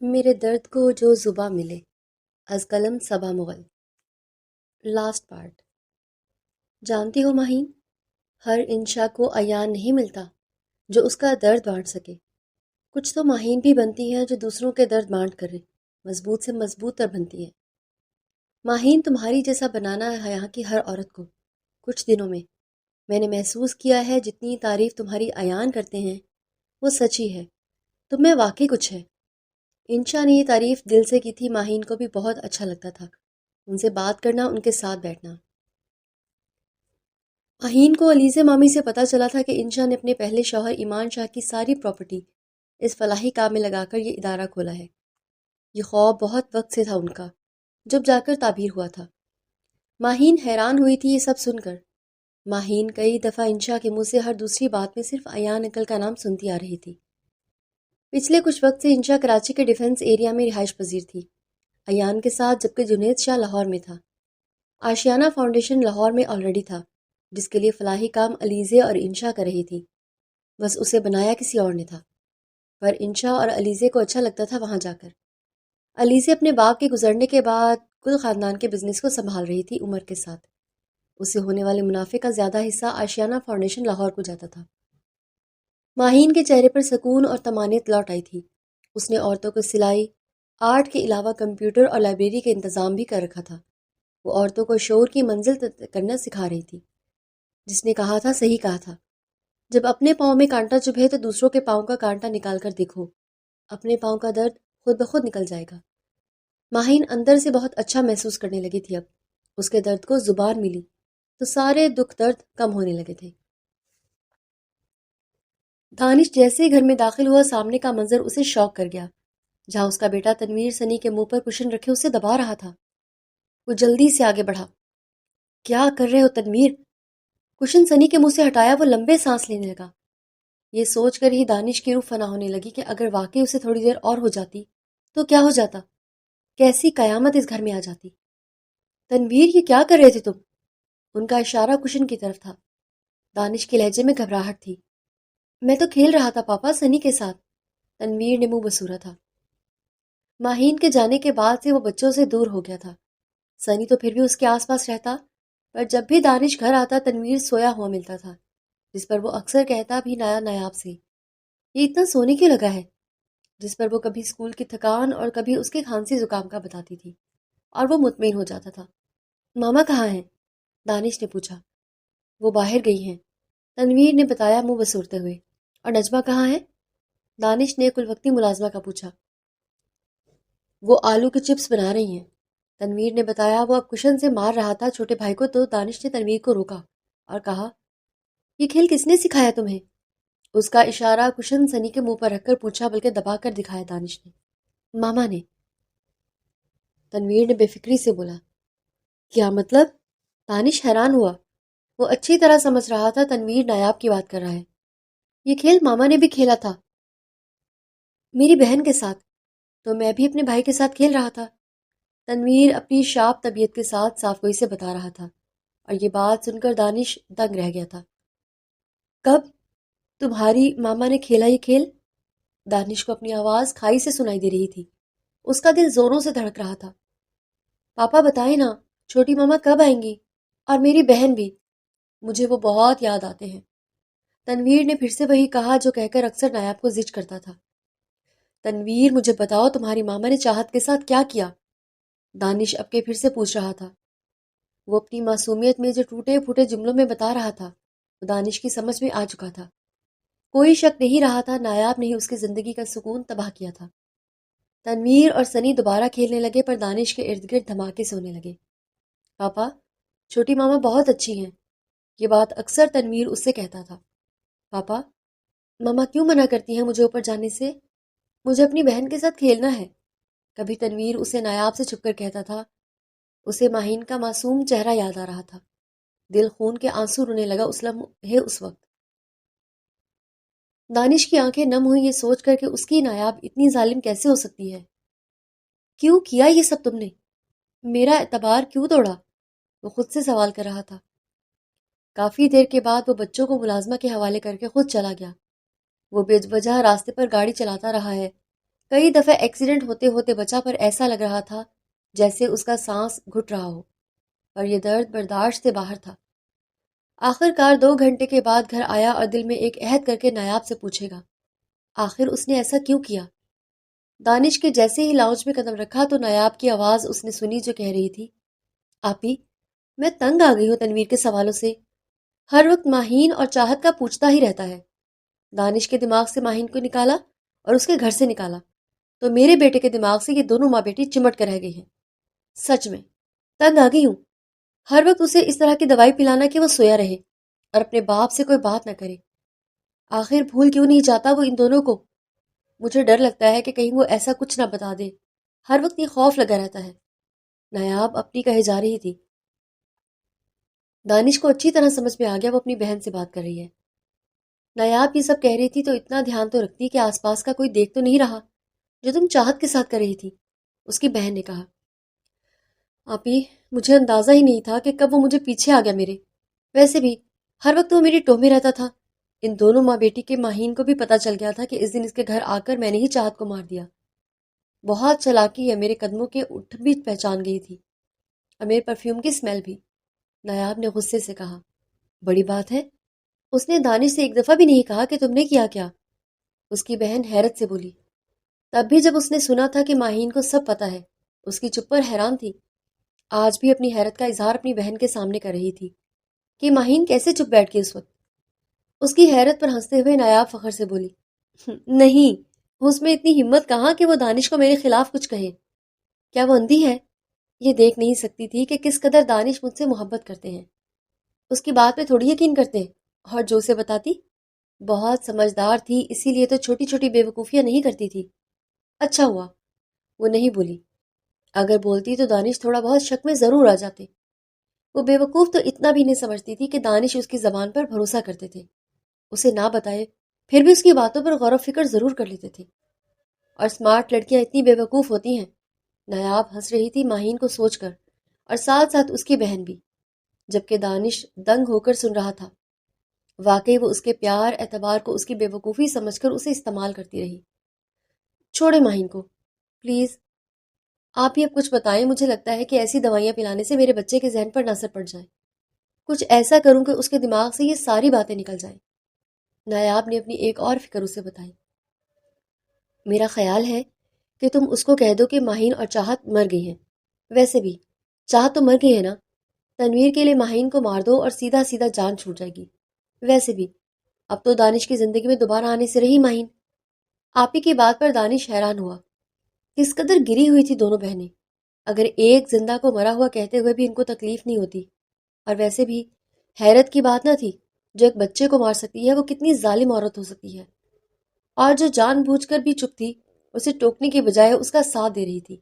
میرے درد کو جو زباں ملے از قلم صبا مغل لاسٹ پارٹ۔ جانتی ہو ماہین، ہر انشا کو عیان نہیں ملتا جو اس کا درد بانٹ سکے۔ کچھ تو ماہین بھی بنتی ہیں جو دوسروں کے درد بانٹ کرے مضبوط سے مضبوط تر بنتی ہیں۔ ماہین تمہاری جیسا بنانا ہے یہاں کی ہر عورت کو۔ کچھ دنوں میں نے محسوس کیا ہے جتنی تعریف تمہاری عیان کرتے ہیں وہ سچی ہے، تم میں واقعی کچھ ہے۔ انشا نے یہ تعریف دل سے کی تھی، ماہین کو بھی بہت اچھا لگتا تھا ان سے بات کرنا، ان کے ساتھ بیٹھنا۔ ماہین کو علیزے مامی سے پتہ چلا تھا کہ انشا نے اپنے پہلے شوہر ایمان شاہ کی ساری پراپرٹی اس فلاحی کام میں لگا کر یہ ادارہ کھولا ہے۔ یہ خواب بہت وقت سے تھا ان کا، جب جا کر تعبیر ہوا تھا۔ ماہین حیران ہوئی تھی یہ سب سن کر۔ ماہین کئی دفعہ انشا کے منہ سے ہر دوسری بات میں صرف ایان انکل کا نام سنتی آ رہی تھی۔ پچھلے کچھ وقت سے انشا کراچی کے ڈیفنس ایریا میں رہائش پذیر تھی، ایان کے ساتھ، جبکہ جنید شاہ لاہور میں تھا۔ آشیانہ فاؤنڈیشن لاہور میں آلریڈی تھا، جس کے لیے فلاحی کام علیزے اور انشا کر رہی تھی، بس اسے بنایا کسی اور نے تھا۔ پر انشا اور علیزے کو اچھا لگتا تھا وہاں جا کر۔ علیزے اپنے باپ کے گزرنے کے بعد کل خاندان کے بزنس کو سنبھال رہی تھی عمر کے ساتھ۔ اسے ہونے والے منافع کا زیادہ حصہ آشیانہ فاؤنڈیشن لاہور کو جاتا تھا۔ ماہین کے چہرے پر سکون اور طمانینت لوٹ آئی تھی۔ اس نے عورتوں کو سلائی، آرٹ کے علاوہ کمپیوٹر اور لائبریری کا انتظام بھی کر رکھا تھا۔ وہ عورتوں کو شعور کی منزل طے کرنا سکھا رہی تھی۔ جس نے کہا تھا صحیح کہا تھا، جب اپنے پاؤں میں کانٹا چبھے تو دوسروں کے پاؤں کا کانٹا نکال کر دیکھو، اپنے پاؤں کا درد خود بخود نکل جائے گا۔ ماہین اندر سے بہت اچھا محسوس کرنے لگی تھی۔ اب اس کے درد کو زبان ملی تو سارے دکھ درد کم ہونے لگے تھے۔ دانش جیسے ہی گھر میں داخل ہوا، سامنے کا منظر اسے شوق کر گیا۔ جہاں اس کا بیٹا تنویر سنی کے منہ پر کشن رکھے اسے دبا رہا تھا، وہ جلدی سے آگے بڑھا۔ کیا کر رہے ہو تنویر؟ کشن سنی کے منہ سے ہٹایا، وہ لمبے سانس لینے لگا۔ یہ سوچ کر ہی دانش کی روح فنا ہونے لگی کہ اگر واقعی اسے تھوڑی دیر اور ہو جاتی تو کیا ہو جاتا، کیسی قیامت اس گھر میں آ جاتی۔ تنویر، یہ کیا کر رہے تھے تم؟ ان کا اشارہ کشن کی طرف تھا۔ دانش کے لہجے میں گھبراہٹ تھی۔ میں تو کھیل رہا تھا پاپا، سنی کے ساتھ، تنویر نے منہ بسورا تھا۔ ماہین کے جانے کے بعد سے وہ بچوں سے دور ہو گیا تھا۔ سنی تو پھر بھی اس کے آس پاس رہتا، پر جب بھی دانش گھر آتا تنویر سویا ہوا ملتا تھا، جس پر وہ اکثر کہتا بھی نایاب سے، یہ اتنا سونے کیوں لگا ہے؟ جس پر وہ کبھی اسکول کی تھکان اور کبھی اس کے کھانسی زکام کا بتاتی تھی، اور وہ مطمئن ہو جاتا تھا۔ ماما کہاں ہیں؟ دانش نے پوچھا۔ وہ باہر گئی ہیں، تنویر نے بتایا منہ بسورتے ہوئے۔ اور نجمہ کہاں ہے؟ دانش نے کل وقتی ملازمہ کا پوچھا۔ وہ آلو کے چپس بنا رہی ہیں، تنویر نے بتایا۔ وہ اب کشن سے مار رہا تھا چھوٹے بھائی کو، تو دانش نے تنویر کو روکا اور کہا، یہ کھیل کس نے سکھایا تمہیں؟ اس کا اشارہ کشن سنی کے منہ پر رکھ کر پوچھا، بلکہ دبا کر دکھایا دانش نے۔ ماما نے، تنویر نے بے فکری سے بولا۔ کیا مطلب؟ دانش حیران ہوا۔ وہ اچھی طرح سمجھ رہا تھا تنویر نایاب کی بات کر رہا ہے۔ یہ کھیل ماما نے بھی کھیلا تھا، میری بہن کے ساتھ، تو میں بھی اپنے بھائی کے ساتھ کھیل رہا تھا، تنویر اپنی شاپ طبیعت کے ساتھ صاف گوئی سے بتا رہا تھا۔ اور یہ بات سن کر دانش دنگ رہ گیا تھا۔ کب؟ تمہاری ماما نے کھیلا یہ کھیل؟ دانش کو اپنی آواز کھائی سے سنائی دے رہی تھی، اس کا دل زوروں سے دھڑک رہا تھا۔ پاپا بتائیں نا، چھوٹی ماما کب آئیں گی؟ اور میری بہن بھی، مجھے وہ بہت یاد آتے ہیں۔ تنویر نے پھر سے وہی کہا جو کہہ کر اکثر نایاب کو زج کرتا تھا۔ تنویر، مجھے بتاؤ تمہاری ماما نے چاہت کے ساتھ کیا کیا؟ دانش اب کے پھر سے پوچھ رہا تھا۔ وہ اپنی معصومیت میں جو ٹوٹے پھوٹے جملوں میں بتا رہا تھا وہ دانش کی سمجھ میں آ چکا تھا۔ کوئی شک نہیں رہا تھا، نایاب نے ہی اس کی زندگی کا سکون تباہ کیا تھا۔ تنویر اور سنی دوبارہ کھیلنے لگے، پر دانش کے ارد گرد دھماکے سے ہونے لگے۔ پاپا، چھوٹی ماما بہت اچھی ہیں، یہ بات اکثر تنویر اس سے کہتا تھا۔ پاپا، ماما کیوں منع کرتی ہیں مجھے اوپر جانے سے؟ مجھے اپنی بہن کے ساتھ کھیلنا ہے، کبھی تنویر اسے نایاب سے چھپ کر کہتا تھا۔ اسے ماہین کا معصوم چہرہ یاد آ رہا تھا، دل خون کے آنسو رونے لگا اس لمحے، اس وقت۔ دانش کی آنکھیں نم ہوئی یہ سوچ کر کہ اس کی نایاب اتنی ظالم کیسے ہو سکتی ہے۔ کیوں کیا یہ سب تم نے؟ میرا اعتبار کیوں توڑا؟ وہ خود سے سوال کر رہا تھا۔ کافی دیر کے بعد وہ بچوں کو ملازمہ کے حوالے کر کے خود چلا گیا۔ وہ بے وجہ راستے پر گاڑی چلاتا رہا ہے، کئی دفعہ ایکسیڈنٹ ہوتے ہوتے بچا، پر ایسا لگ رہا تھا جیسے اس کا سانس گھٹ رہا ہو، اور یہ درد برداشت سے باہر تھا۔ آخر کار 2 گھنٹے کے بعد گھر آیا اور دل میں ایک عہد کر کے نایاب سے پوچھے گا، آخر اس نے ایسا کیوں کیا؟ دانش کے جیسے ہی لاؤنج میں قدم رکھا تو نایاب کی آواز اس نے سنی جو کہہ رہی تھی، آپی، میں تنگ آ گئی ہوں تنویر کے سوالوں سے، ہر وقت ماہین اور چاہت کا پوچھتا ہی رہتا ہے۔ دانش کے دماغ سے ماہین کو نکالا اور اس کے گھر سے نکالا تو میرے بیٹے کے دماغ سے یہ دونوں ماں بیٹی چمٹ کر رہ گئی ہیں۔ سچ میں تنگ آ گئی ہوں، ہر وقت اسے اس طرح کی دوائی پلانا کہ وہ سویا رہے اور اپنے باپ سے کوئی بات نہ کرے۔ آخر بھول کیوں نہیں جاتا وہ ان دونوں کو؟ مجھے ڈر لگتا ہے کہ کہیں وہ ایسا کچھ نہ بتا دے، ہر وقت یہ خوف لگا رہتا ہے۔ نایاب اپنی کہے جا رہی تھی۔ دانش کو اچھی طرح سمجھ میں آ گیا وہ اپنی بہن سے بات کر رہی ہے۔ نایاب یہ سب کہہ رہی تھی تو اتنا دھیان تو رکھتی کہ آس پاس کا کوئی دیکھ تو نہیں رہا جو تم چاہت کے ساتھ کر رہی تھی۔ اس کی بہن نے کہا، آپی، مجھے اندازہ ہی نہیں تھا کہ کب وہ مجھے پیچھے آ گیا میرے، ویسے بھی ہر وقت وہ میری ٹوہ میں رہتا تھا۔ ان دونوں ماں بیٹی کے ماہین کو بھی پتہ چل گیا تھا کہ اس دن اس کے گھر آ کر میں نے ہی چاہت کو مار دیا۔ بہت چلاکی ہے، میرے قدموں کے اٹھ بھی پہچان گئی تھی اور میرے پرفیوم کی اسمیل بھی۔ نایاب نے غصے سے کہا، بڑی بات ہے، اس نے دانش سے ایک دفعہ بھی نہیں کہا کہ تم نے کیا کیا۔ اس کی بہن حیرت سے بولی۔ تب بھی جب اس نے سنا تھا کہ ماہین کو سب پتہ ہے، اس کی چپ پر حیران تھی۔ آج بھی اپنی حیرت کا اظہار اپنی بہن کے سامنے کر رہی تھی کہ ماہین کیسے چپ بیٹھ گئی اس وقت۔ اس کی حیرت پر ہنستے ہوئے نایاب فخر سے بولی، نہیں، اس میں اتنی ہمت کہاں کہ وہ دانش کو میرے خلاف کچھ کہے۔ کیا وہ اندھی ہے؟ یہ دیکھ نہیں سکتی تھی کہ کس قدر دانش مجھ سے محبت کرتے ہیں۔ اس کی بات پہ تھوڑی یقین کرتے، اور جو اسے بتاتی، بہت سمجھدار تھی اسی لیے تو چھوٹی چھوٹی بے وقوفیاں نہیں کرتی تھی۔ اچھا ہوا وہ نہیں بولی، اگر بولتی تو دانش تھوڑا بہت شک میں ضرور آ جاتے۔ وہ بے وقوف تو اتنا بھی نہیں سمجھتی تھی کہ دانش اس کی زبان پر بھروسہ کرتے تھے، اسے نہ بتائے پھر بھی اس کی باتوں پر غور و فکر ضرور کر لیتے تھے۔ اور سمارٹ لڑکیاں اتنی بے وقوف ہوتی ہیں۔ نایاب ہنس رہی تھی ماہین کو سوچ کر، اور ساتھ ساتھ اس کی بہن بھی، جبکہ دانش دنگ ہو کر سن رہا تھا۔ واقعی وہ اس کے پیار اعتبار کو اس کی بے وقوفی سمجھ کر اسے استعمال کرتی رہی۔ چھوڑے ماہین کو پلیز، آپ ہی اب کچھ بتائیں، مجھے لگتا ہے کہ ایسی دوائیاں پلانے سے میرے بچے کے ذہن پر نہ اثر پڑ جائے، کچھ ایسا کروں کہ اس کے دماغ سے یہ ساری باتیں نکل جائیں۔ نایاب نے اپنی ایک اور فکر اسے بتائی، میرا خیال ہے کہ تم اس کو کہہ دو کہ ماہین اور چاہت مر گئی ہیں۔ ویسے بھی چاہت تو مر گئی ہے نا، تنویر کے لیے ماہین کو مار دو اور سیدھا سیدھا جان چھوٹ جائے گی۔ ویسے بھی اب تو دانش کی زندگی میں دوبارہ آنے سے رہی ماہین۔ آپ ہی کی بات پر دانش حیران ہوا، کس قدر گری ہوئی تھی دونوں بہنیں۔ اگر ایک زندہ کو مرا ہوا کہتے ہوئے بھی ان کو تکلیف نہیں ہوتی، اور ویسے بھی حیرت کی بات نہ تھی، جو ایک بچے کو مار سکتی ہے وہ کتنی ظالم عورت ہو سکتی ہے، اور جو جان بوجھ کر بھی چپ تھی، اسے ٹوکنے کے بجائے اس کا ساتھ دے رہی تھی،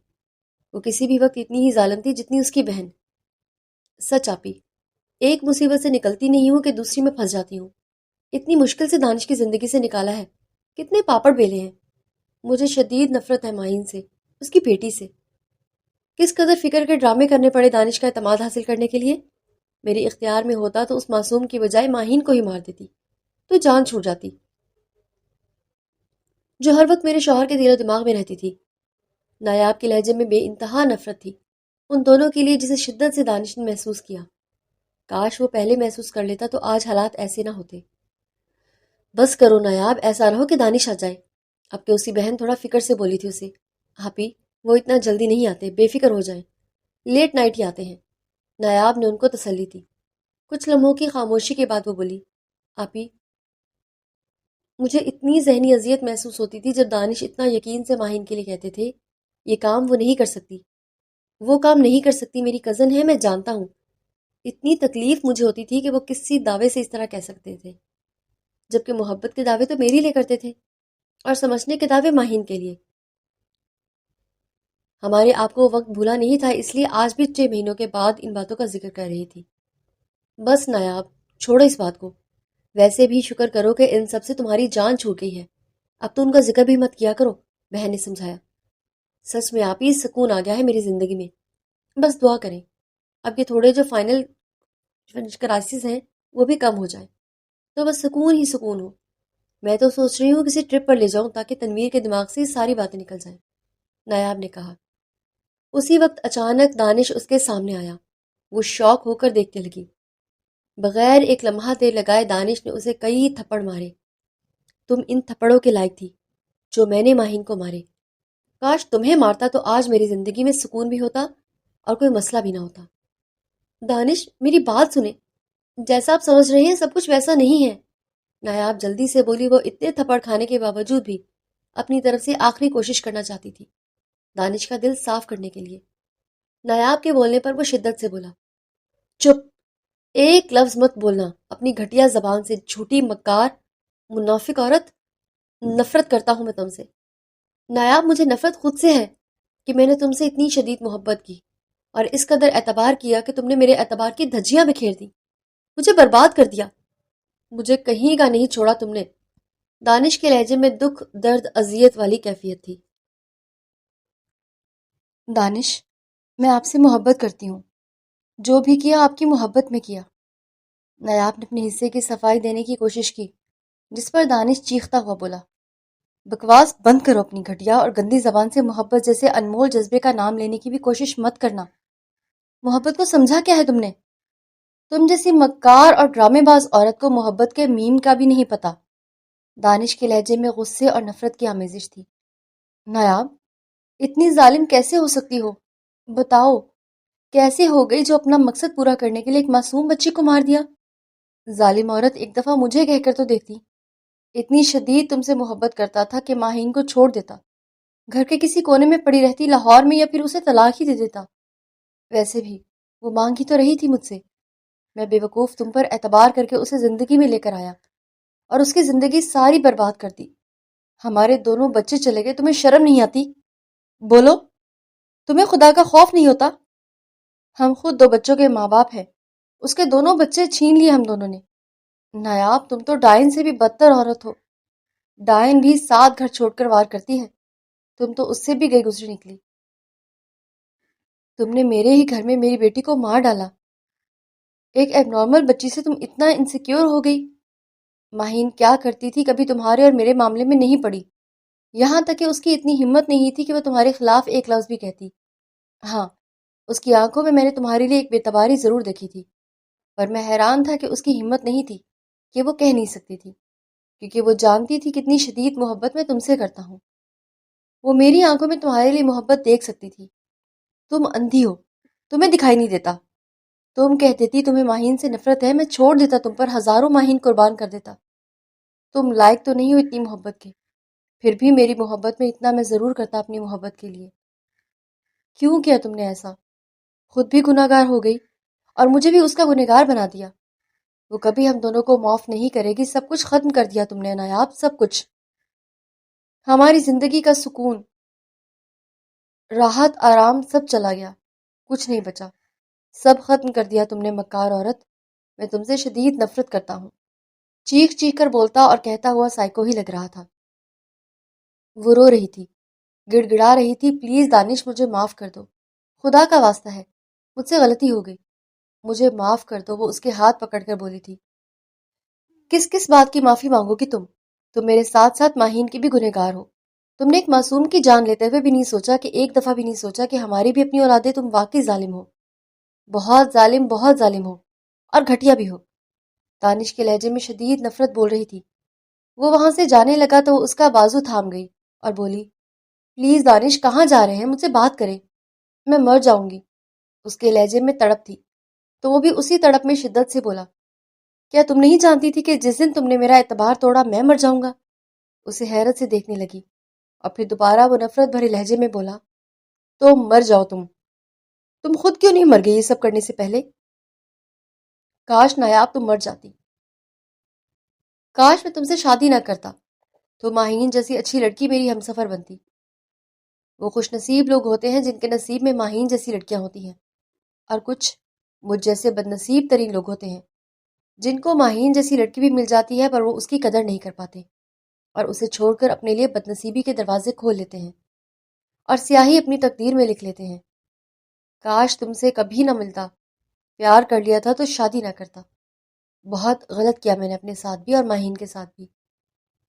وہ کسی بھی وقت اتنی ہی ظالم تھی جتنی اس کی بہن۔ سچ آپی، ایک مصیبت سے نکلتی نہیں ہوں کہ دوسری میں پھنس جاتی ہوں۔ اتنی مشکل سے دانش کی زندگی سے نکالا ہے، کتنے پاپڑ بیلے ہیں۔ مجھے شدید نفرت ہے ماہین سے، اس کی بیٹی سے۔ کس قدر فکر کے ڈرامے کرنے پڑے دانش کا اعتماد حاصل کرنے کے لیے۔ میرے اختیار میں ہوتا تو اس معصوم کی بجائے ماہین کو ہی مار دیتی، تو جان چھوٹ جاتی، جو ہر وقت میرے شوہر کے دل و دماغ میں رہتی تھی۔ نایاب کے لہجے میں بے انتہا نفرت تھی ان دونوں کے لیے، جسے شدت سے دانش نے محسوس کیا۔ کاش وہ پہلے محسوس کر لیتا تو آج حالات ایسے نہ ہوتے۔ بس کرو نایاب، ایسا رہو کہ دانش آ جائے۔ اب کہ اسی بہن تھوڑا فکر سے بولی تھی اسے، آپی وہ اتنا جلدی نہیں آتے، بے فکر ہو جائیں، لیٹ نائٹ ہی آتے ہیں۔ نایاب نے ان کو تسلی دی۔ کچھ لمحوں کی خاموشی کے بعد وہ بولی، آپی مجھے اتنی ذہنی اذیت محسوس ہوتی تھی جب دانش اتنا یقین سے ماہین کے لیے کہتے تھے، یہ کام وہ نہیں کر سکتی، وہ کام نہیں کر سکتی، میری کزن ہے، میں جانتا ہوں۔ اتنی تکلیف مجھے ہوتی تھی کہ وہ کسی دعوے سے اس طرح کہہ سکتے تھے، جبکہ محبت کے دعوے تو میری لیے کرتے تھے اور سمجھنے کے دعوے ماہین کے لیے۔ ہمارے آپ کو وہ وقت بھولا نہیں تھا، اس لیے آج بھی 6 مہینوں کے بعد ان باتوں کا ذکر کر رہی تھی۔ بس نایاب، چھوڑو اس بات کو، ویسے بھی شکر کرو کہ ان سب سے تمہاری جان چھوٹ گئی ہے، اب تو ان کا ذکر بھی مت کیا کرو، بہن نے سمجھایا۔ سچ میں آپ ہی سکون آ گیا ہے میری زندگی میں، بس دعا کریں اب یہ تھوڑے جو فائنل کرائسس ہیں وہ بھی کم ہو جائیں، تو بس سکون ہی سکون ہو۔ میں تو سوچ رہی ہوں کسی ٹرپ پر لے جاؤں تاکہ تنویر کے دماغ سے یہ ساری باتیں نکل جائیں، نایاب نے کہا۔ اسی وقت اچانک دانش اس کے سامنے آیا۔ وہ شوق ہو کر دیکھنے لگی۔ بغیر ایک لمحہ دیر لگائے دانش نے اسے کئی تھپڑ مارے۔ تم ان تھپڑوں کے لائق تھی جو میں نے ماہین کو مارے۔ کاش تمہیں مارتا تو آج میری زندگی میں سکون بھی ہوتا اور کوئی مسئلہ بھی نہ ہوتا۔ دانش میری بات سنیں، جیسا آپ سمجھ رہے ہیں سب کچھ ویسا نہیں ہے، نایاب جلدی سے بولی۔ وہ اتنے تھپڑ کھانے کے باوجود بھی اپنی طرف سے آخری کوشش کرنا چاہتی تھی دانش کا دل صاف کرنے کے لیے۔ نایاب کے بولنے پر وہ شدت سے بولا، چپ، ایک لفظ مت بولنا اپنی گھٹیا زبان سے، جھوٹی مکار منافق عورت، نفرت کرتا ہوں میں تم سے۔ نایاب مجھے نفرت خود سے ہے کہ میں نے تم سے اتنی شدید محبت کی اور اس قدر اعتبار کیا کہ تم نے میرے اعتبار کی دھجیاں بکھیر دی، مجھے برباد کر دیا، مجھے کہیں کا نہیں چھوڑا تم نے۔ دانش کے لہجے میں دکھ، درد، اذیت والی کیفیت تھی۔ دانش، میں آپ سے محبت کرتی ہوں، جو بھی کیا آپ کی محبت میں کیا۔ نایاب نے اپنے حصے کی صفائی دینے کی کوشش کی، جس پر دانش چیختا ہوا بولا، بکواس بند کرو اپنی گھٹیا اور گندی زبان سے محبت جیسے انمول جذبے کا نام لینے کی بھی کوشش مت کرنا۔ محبت کو سمجھا کیا ہے تم نے؟ تم جیسی مکار اور ڈرامے باز عورت کو محبت کے میم کا بھی نہیں پتا۔ دانش کے لہجے میں غصے اور نفرت کی آمیزش تھی۔ نایاب، اتنی ظالم کیسے ہو سکتی ہو؟ بتاؤ، کیسے ہو گئی جو اپنا مقصد پورا کرنے کے لیے ایک معصوم بچی کو مار دیا؟ ظالم عورت، ایک دفعہ مجھے کہہ کر تو دیکھتی۔ اتنی شدید تم سے محبت کرتا تھا کہ ماہین کو چھوڑ دیتا، گھر کے کسی کونے میں پڑی رہتی لاہور میں، یا پھر اسے طلاق ہی دے دیتا۔ ویسے بھی وہ مانگ ہی تو رہی تھی مجھ سے۔ میں بے وقوف تم پر اعتبار کر کے اسے زندگی میں لے کر آیا اور اس کی زندگی ساری برباد کر دی۔ ہمارے دونوں بچے چلے گئے، تمہیں شرم نہیں آتی؟ بولو، تمہیں خدا کا خوف نہیں ہوتا؟ ہم خود دو بچوں کے ماں باپ ہیں، اس کے دونوں بچے چھین لیے ہم دونوں نے۔ نایاب، تم تو ڈائن سے بھی بدتر عورت ہو۔ ڈائن بھی 7 گھر چھوڑ کر وار کرتی ہے، تم تو اس سے بھی گئی گزری نکلی۔ تم نے میرے ہی گھر میں میری بیٹی کو مار ڈالا۔ ایک ایب نارمل بچی سے تم اتنا انسیکیور ہو گئی۔ ماہین کیا کرتی تھی کبھی تمہارے اور میرے معاملے میں نہیں پڑی، یہاں تک کہ اس کی اتنی ہمت نہیں تھی کہ وہ تمہارے خلاف ایک لفظ بھی کہتی۔ ہاں، اس کی آنکھوں میں نے تمہارے لیے ایک بے تباری ضرور دیکھی تھی، پر میں حیران تھا کہ اس کی ہمت نہیں تھی کہ وہ کہہ نہیں سکتی تھی، کیونکہ وہ جانتی تھی کتنی شدید محبت میں تم سے کرتا ہوں۔ وہ میری آنکھوں میں تمہارے لیے محبت دیکھ سکتی تھی۔ تم اندھی ہو، تمہیں دکھائی نہیں دیتا۔ تم کہہ دیتی تمہیں ماہین سے نفرت ہے، میں چھوڑ دیتا تم پر، ہزاروں ماہین قربان کر دیتا۔ تم لائق تو نہیں ہو اتنی محبت کے، پھر بھی میری محبت میں اتنا میں ضرور کرتا اپنی محبت کے لیے۔ کیوں کیا تم نے ایسا؟ خود بھی گناہگار ہو گئی اور مجھے بھی اس کا گنہگار بنا دیا۔ وہ کبھی ہم دونوں کو معاف نہیں کرے گی۔ سب کچھ ختم کر دیا تم نے نایاب، سب کچھ۔ ہماری زندگی کا سکون، راحت، آرام سب چلا گیا، کچھ نہیں بچا، سب ختم کر دیا تم نے مکار عورت۔ میں تم سے شدید نفرت کرتا ہوں۔ چیخ چیخ کر بولتا اور کہتا ہوا سائیکو ہی لگ رہا تھا۔ وہ رو رہی تھی، گڑ گڑا رہی تھی، پلیز دانش مجھے معاف کر دو، خدا کا واسطہ ہے، مجھ سے غلطی ہو گئی، مجھے معاف کر دو۔ وہ اس کے ہاتھ پکڑ کر بولی تھی، کس کس بات کی معافی مانگو گی تم میرے ساتھ ساتھ ماہین کی بھی گنہگار ہو۔ تم نے ایک معصوم کی جان لیتے ہوئے بھی نہیں سوچا، کہ ایک دفعہ بھی نہیں سوچا کہ ہماری بھی اپنی اولادیں، تم واقعی ظالم ہو، بہت ظالم ہو اور گھٹیا بھی ہو۔ دانش کے لہجے میں شدید نفرت بول رہی تھی۔ وہ وہاں سے جانے لگا تو اس کا بازو تھام گئی اور بولی، پلیز دانش، کہاں جا رہے ہیں؟ مجھ سے بات کریں، میں مر جاؤں گی۔ اس کے لہجے میں تڑپ تھی تو وہ بھی اسی تڑپ میں شدت سے بولا، کیا تم نہیں جانتی تھی کہ جس دن تم نے میرا اعتبار توڑا میں مر جاؤں گا؟ اسے حیرت سے دیکھنے لگی اور پھر دوبارہ وہ نفرت بھرے لہجے میں بولا، تو مر جاؤ تم خود کیوں نہیں مر گئی یہ سب کرنے سے پہلے؟ کاش نایاب تم مر جاتی، کاش میں تم سے شادی نہ کرتا، تو ماہین جیسی اچھی لڑکی میری ہمسفر بنتی۔ وہ خوش نصیب لوگ ہوتے ہیں جن کے نصیب میں ماہین جیسی لڑکیاں ہوتی ہیں، اور کچھ مجھ جیسے بد نصیب ترین لوگ ہوتے ہیں جن کو ماہین جیسی لڑکی بھی مل جاتی ہے پر وہ اس کی قدر نہیں کر پاتے اور اسے چھوڑ کر اپنے لیے بد نصیبی کے دروازے کھول لیتے ہیں اور سیاہی اپنی تقدیر میں لکھ لیتے ہیں۔ کاش تم سے کبھی نہ ملتا، پیار کر لیا تھا تو شادی نہ کرتا۔ بہت غلط کیا میں نے اپنے ساتھ بھی اور ماہین کے ساتھ بھی۔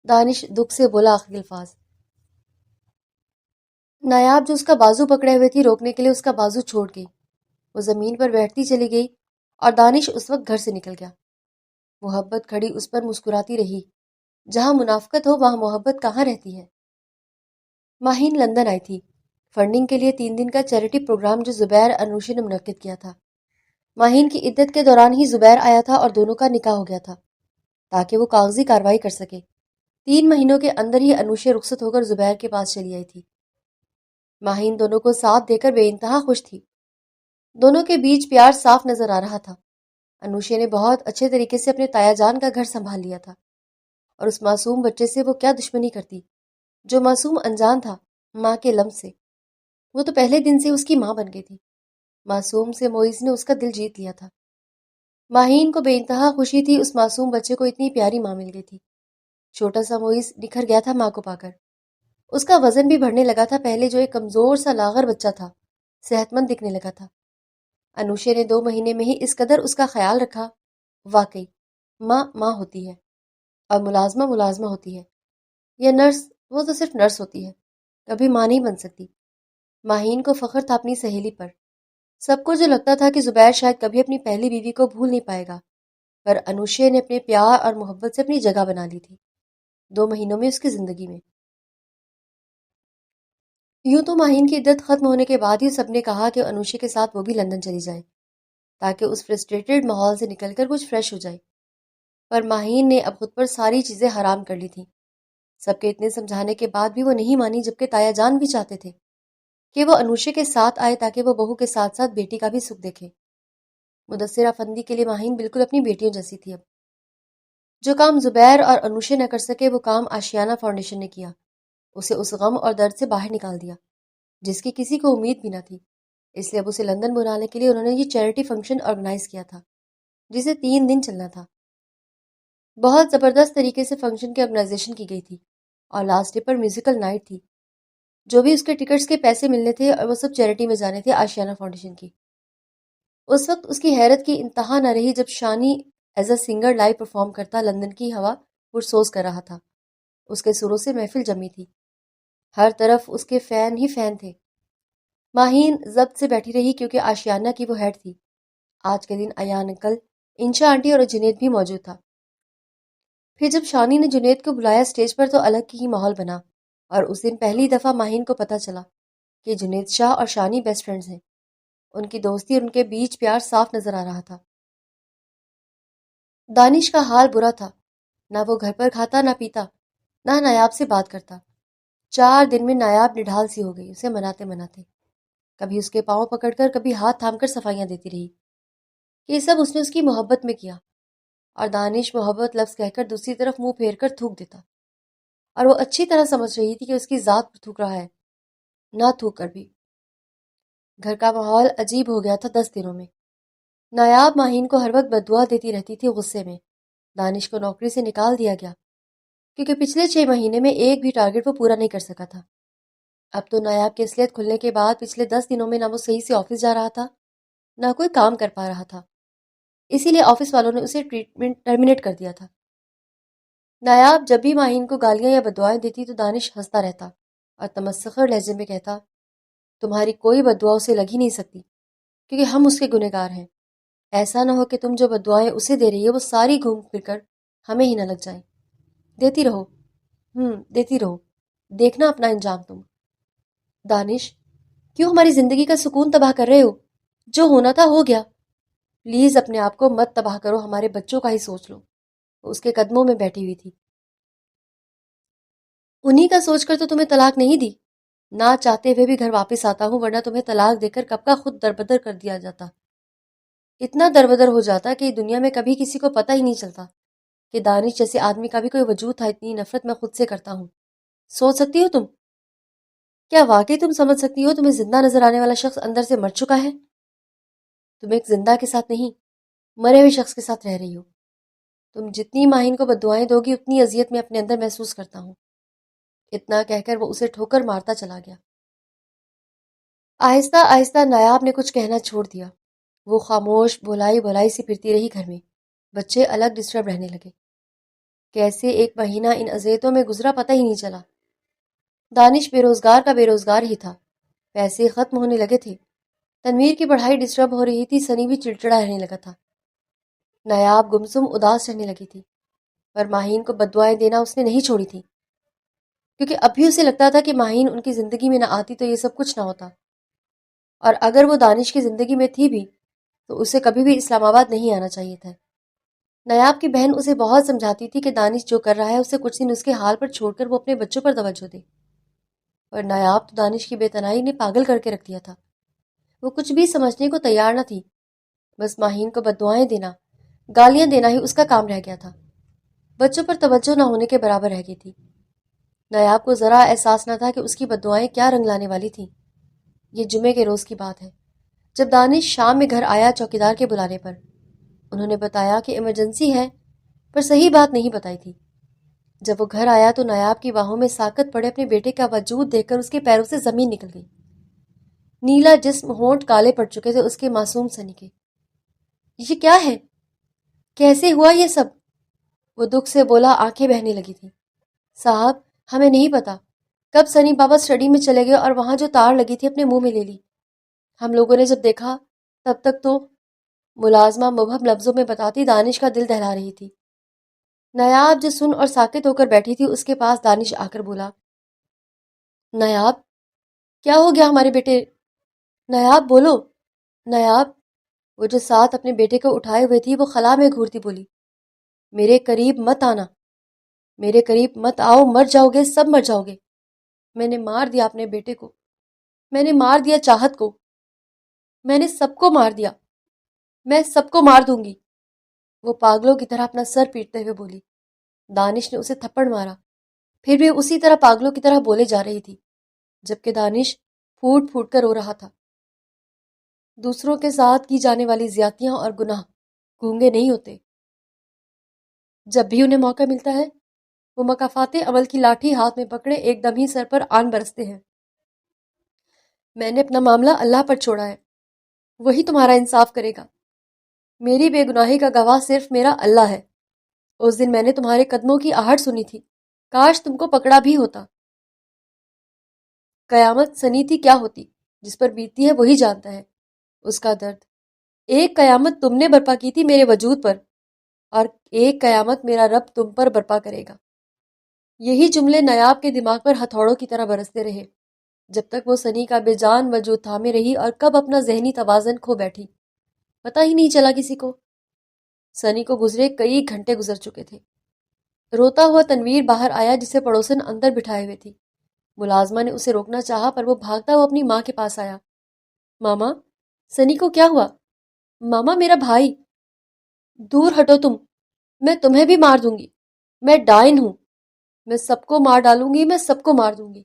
دانش دکھ سے بولا آخری الفاظ۔ نایاب جو اس کا بازو پکڑے ہوئے تھی روکنے کے لیے اس کا بازو چھوڑ گئی۔ وہ زمین پر بیٹھتی چلی گئی اور دانش اس وقت گھر سے نکل گیا۔ محبت کھڑی اس پر مسکراتی رہی۔ جہاں منافقت ہو وہاں محبت کہاں رہتی ہے؟ ماہین لندن آئی تھی فنڈنگ کے لیے 3 دن کا چیریٹی پروگرام جو زبیر انوشی نے منعقد کیا تھا۔ ماہین کی عدت کے دوران ہی زبیر آیا تھا اور دونوں کا نکاح ہو گیا تھا تاکہ وہ کاغذی کارروائی کر سکے۔ 3 مہینوں کے اندر ہی انوشی رخصت ہو کر زبیر کے پاس چلی آئی تھی۔ ماہین دونوں کو ساتھ دے کر بے انتہا خوش تھی۔ دونوں کے بیچ پیار صاف نظر آ رہا تھا۔ انوشی نے بہت اچھے طریقے سے اپنے تایا جان کا گھر سنبھال لیا تھا اور اس معصوم بچے سے وہ کیا دشمنی کرتی جو معصوم انجان تھا ماں کے لمس سے۔ وہ تو پہلے دن سے اس کی ماں بن گئی تھی۔ معصوم سے موئز نے اس کا دل جیت لیا تھا۔ ماہین کو بے انتہا خوشی تھی اس معصوم بچے کو اتنی پیاری ماں مل گئی تھی۔ چھوٹا سا موئز نکھر گیا تھا ماں کو پا کر۔ اس کا وزن بھی بڑھنے لگا تھا۔ پہلے جو ایک کمزور سا لاغر بچہ تھا صحت مند دکھنے لگا تھا۔ انوشے نے 2 مہینے میں ہی اس قدر اس کا خیال رکھا۔ واقعی ماں ماں ہوتی ہے اور ملازمہ ملازمہ ہوتی ہے۔ یہ نرس، وہ تو صرف نرس ہوتی ہے، کبھی ماں نہیں بن سکتی۔ ماہین کو فخر تھا اپنی سہیلی پر۔ سب کو جو لگتا تھا کہ زبیر شاید کبھی اپنی پہلی بیوی کو بھول نہیں پائے گا، پر انوشے نے اپنے پیار اور محبت سے اپنی جگہ بنا لی تھی 2 مہینوں میں اس کی زندگی میں۔ یوں تو ماہین کی عدت ختم ہونے کے بعد ہی سب نے کہا کہ انوشے کے ساتھ وہ بھی لندن چلی جائے تاکہ اس فرسٹریٹڈ ماحول سے نکل کر کچھ فریش ہو جائے، پر ماہین نے اب خود پر ساری چیزیں حرام کر لی تھیں۔ سب کے اتنے سمجھانے کے بعد بھی وہ نہیں مانی، جبکہ تایا جان بھی چاہتے تھے کہ وہ انوشے کے ساتھ آئے تاکہ وہ بہو کے ساتھ ساتھ بیٹی کا بھی سکھ دیکھے۔ مدثر افندی کے لیے ماہین بالکل اپنی بیٹیوں جیسی تھی۔ اب جو کام زبیر اور انوشے نہ کر سکے وہ کام آشیانہ فاؤنڈیشن نے کیا، اسے اس غم اور درد سے باہر نکال دیا جس کی کسی کو امید بھی نہ تھی۔ اس لیے اب اسے لندن بلانے کے لیے انہوں نے یہ چیریٹی فنکشن آرگنائز کیا تھا جسے 3 دن چلنا تھا۔ بہت زبردست طریقے سے فنکشن کی آرگنائزیشن کی گئی تھی اور لاسٹ ڈے پر میوزیکل نائٹ تھی۔ جو بھی اس کے ٹکٹس کے پیسے ملنے تھے اور وہ سب چیریٹی میں جانے تھے آشیانہ فاؤنڈیشن کی۔ اس وقت اس کی حیرت کی انتہا نہ رہی جب Shani is a singer live perform کرتا لندن کی ہوا پرسوز کر رہا تھا۔ اس کے سروں سے محفل جمی تھی، ہر طرف اس کے فین ہی فین تھے۔ ماہین ضبط سے بیٹھی رہی کیونکہ آشیانہ کی وہ ہیڈ تھی۔ آج کے دن ایان انکل، انشا آنٹی اور جنید بھی موجود تھا۔ پھر جب شانی نے جنید کو بلایا اسٹیج پر تو الگ ہی ماحول بنا، اور اس دن پہلی دفعہ ماہین کو پتہ چلا کہ جنید شاہ اور شانی بیسٹ فرینڈز ہیں۔ ان کی دوستی اور ان کے بیچ پیار صاف نظر آ رہا تھا۔ دانش کا حال برا تھا، نہ وہ گھر پر کھاتا نہ پیتا، نہ نایاب سے بات کرتا۔ 4 دن میں نایاب نڈھال سی ہو گئی اسے مناتے مناتے، کبھی اس کے پاؤں پکڑ کر کبھی ہاتھ تھام کر صفائیاں دیتی رہی۔ یہ سب اس نے اس کی محبت میں کیا، اور دانش محبت لفظ کہہ کر دوسری طرف منہ پھیر کر تھوک دیتا، اور وہ اچھی طرح سمجھ رہی تھی کہ اس کی ذات پر تھوک رہا ہے، نہ تھوک کر بھی۔ گھر کا ماحول عجیب ہو گیا تھا 10 دنوں میں۔ نایاب ماہین کو ہر وقت بددعا دیتی رہتی تھی غصے میں۔ دانش کو نوکری سے نکال دیا گیا کیونکہ پچھلے 6 مہینے میں ایک بھی ٹارگٹ وہ پورا نہیں کر سکا تھا۔ اب تو نایاب کی اصلیت کھلنے کے بعد پچھلے 10 دنوں میں نہ وہ صحیح سے آفس جا رہا تھا نہ کوئی کام کر پا رہا تھا، اسی لیے آفس والوں نے اسے ٹرمینیٹ کر دیا تھا۔ نایاب جب بھی ماہین کو گالیاں یا بددعائیں دیتی تو دانش ہنستا رہتا اور تمسخر لہجے میں کہتا، تمہاری کوئی بددعا اسے لگ ہی نہیں سکتی کیونکہ ہم اس کے گنہگار ہیں۔ ایسا نہ ہو کہ تم جو بددعائیں اسے دے رہی ہو وہ ساری گھوم پھر کر ہمیں ہی نہ لگ جائیں۔ دیتی رہو، دیتی رہو، دیکھنا اپنا انجام تم۔ دانش، کیوں ہماری زندگی کا سکون تباہ کر رہے ہو؟ جو ہونا تھا ہو گیا، پلیز اپنے آپ کو مت تباہ کرو، ہمارے بچوں کا ہی سوچ لو۔ وہ اس کے قدموں میں بیٹھی ہوئی تھی۔ انہی کا سوچ کر تو تمہیں طلاق نہیں دی، نہ چاہتے ہوئے بھی گھر واپس آتا ہوں، ورنہ تمہیں طلاق دے کر کب کا خود دربدر کر دیا جاتا۔ اتنا دربدر ہو جاتا کہ دنیا میں کبھی کسی کو پتہ ہی نہیں چلتا کہ دانش جیسے آدمی کا بھی کوئی وجود تھا۔ اتنی نفرت میں خود سے کرتا ہوں۔ سوچ سکتی ہو تم؟ کیا واقعی تم سمجھ سکتی ہو تمہیں زندہ نظر آنے والا شخص اندر سے مر چکا ہے؟ تم ایک زندہ کے ساتھ نہیں، مرے ہوئے شخص کے ساتھ رہ رہی ہو۔ تم جتنی ماہین کو بددعائیں دو گی اتنی اذیت میں اپنے اندر محسوس کرتا ہوں۔ اتنا کہہ کر وہ اسے ٹھوکر مارتا چلا گیا۔ آہستہ آہستہ نایاب نے کچھ کہنا چھوڑ دیا۔ وہ خاموش بولائی بولائی سے پھرتی رہی گھر میں۔ بچے الگ ڈسٹرب رہنے لگے۔ کیسے ایک مہینہ ان اذیتوں میں گزرا پتہ ہی نہیں چلا۔ دانش بے روزگار کا بے روزگار ہی تھا، پیسے ختم ہونے لگے تھے، تنویر کی پڑھائی ڈسٹرب ہو رہی تھی، سنی بھی چڑچڑا رہنے لگا تھا، نایاب گمسم اداس رہنے لگی تھی، پر ماہین کو بددعائیں دینا اس نے نہیں چھوڑی تھی، کیونکہ اب بھی اسے لگتا تھا کہ ماہین ان کی زندگی میں نہ آتی تو یہ سب کچھ نہ ہوتا، اور اگر وہ دانش کی زندگی میں تھی بھی تو اسے کبھی بھی اسلام آباد نہیں آنا چاہیے تھا۔ نایاب کی بہن اسے بہت سمجھاتی تھی کہ دانش جو کر رہا ہے اسے کچھ دن اس کے حال پر چھوڑ کر وہ اپنے بچوں پر توجہ دے، پر نایاب تو دانش کی بے تنہائی نے پاگل کر کے رکھ دیا تھا۔ وہ کچھ بھی سمجھنے کو تیار نہ تھی، بس ماہین کو بددعائیں دینا، گالیاں دینا ہی اس کا کام رہ گیا تھا، بچوں پر توجہ نہ ہونے کے برابر رہ گئی تھی۔ نایاب کو ذرا احساس نہ تھا کہ اس کی بددعائیں کیا رنگ لانے والی تھیں۔ یہ جمعے کے روز کی بات ہے، جب دانش شام میں گھر آیا چوکیدار کے بلانے پر۔ انہوں نے بتایا کہ ایمرجنسی ہے، پر صحیح بات نہیں بتائی تھی۔ جب وہ گھر آیا تو نایاب کی باہوں میں ساکت پڑے اپنے بیٹے کا وجود دیکھ کر اس کے پیروں سے زمین نکل گئی۔ نیلا جسم، ہونٹ کالے پڑ چکے تھے اس کے معصوم سنی کے۔ یہ کیا ہے؟ کیسے ہوا یہ سب؟ وہ دکھ سے بولا، آنکھیں بہنے لگی تھیں۔ صاحب، ہمیں نہیں پتا، کب سنی بابا اسٹڈی میں چلے گئے اور وہاں جو تار لگی تھی اپنے منہ میں لے لی۔ ہم لوگوں نے جب دیکھا تب تک تو، ملازمہ مبہم لفظوں میں بتاتی دانش کا دل دہلا رہی تھی۔ نایاب جو سن اور ساکت ہو کر بیٹھی تھی اس کے پاس دانش آ کر بولا، نایاب، کیا ہو گیا ہمارے بیٹے؟ نایاب بولو۔ نایاب، وہ جو ساتھ اپنے بیٹے کو اٹھائے ہوئے تھی وہ خلا میں گھورتی بولی، میرے قریب مت آنا، میرے قریب مت آؤ، مر جاؤ گے، سب مر جاؤ گے۔ میں نے مار دیا اپنے بیٹے کو، میں نے مار دیا چاہت کو، میں نے سب کو مار دیا، میں سب کو مار دوں گی، وہ پاگلوں کی طرح اپنا سر پیٹتے ہوئے بولی۔ دانش نے اسے تھپڑ مارا، پھر بھی اسی طرح پاگلوں کی طرح بولے جا رہی تھی، جبکہ دانش پھوٹ پھوٹ کر رو رہا تھا۔ دوسروں کے ساتھ کی جانے والی زیادتیاں اور گناہ گونگے نہیں ہوتے، جب بھی انہیں موقع ملتا ہے وہ مکافات عمل کی لاٹھی ہاتھ میں پکڑے ایک دم ہی سر پر آن برستے ہیں۔ میں نے اپنا معاملہ اللہ پر چھوڑا ہے، وہی تمہارا انصاف کرے گا۔ میری بے گناہی کا گواہ صرف میرا اللہ ہے۔ اس دن میں نے تمہارے قدموں کی آہٹ سنی تھی، کاش تم کو پکڑا بھی ہوتا۔ قیامت سنی تھی کیا ہوتی، جس پر بیتتی ہے وہی جانتا ہے اس کا درد۔ ایک قیامت تم نے برپا کی تھی میرے وجود پر، اور ایک قیامت میرا رب تم پر برپا کرے گا۔ یہی جملے نایاب کے دماغ پر ہتھوڑوں کی طرح برستے رہے، جب تک وہ سنی کا بے جان وجود تھامے رہی اور کب اپنا ذہنی توازن کھو بیٹھی، پتہ ہی نہیں چلا کسی کو۔ سنی کو گزرے کئی گھنٹے گزر چکے تھے۔ روتا ہوا تنویر باہر آیا جسے پڑوسن اندر بٹھائے ہوئے تھی۔ ملازمہ نے اسے روکنا چاہا پر وہ بھاگتا ہوا اپنی ماں کے پاس آیا۔ ماما، سنی کو کیا ہوا؟ ماما، میرا بھائی۔ دور ہٹو تم، میں تمہیں بھی مار دوں گی، میں ڈائن ہوں، میں سب کو مار ڈالوں گی، میں سب کو مار دوں گی،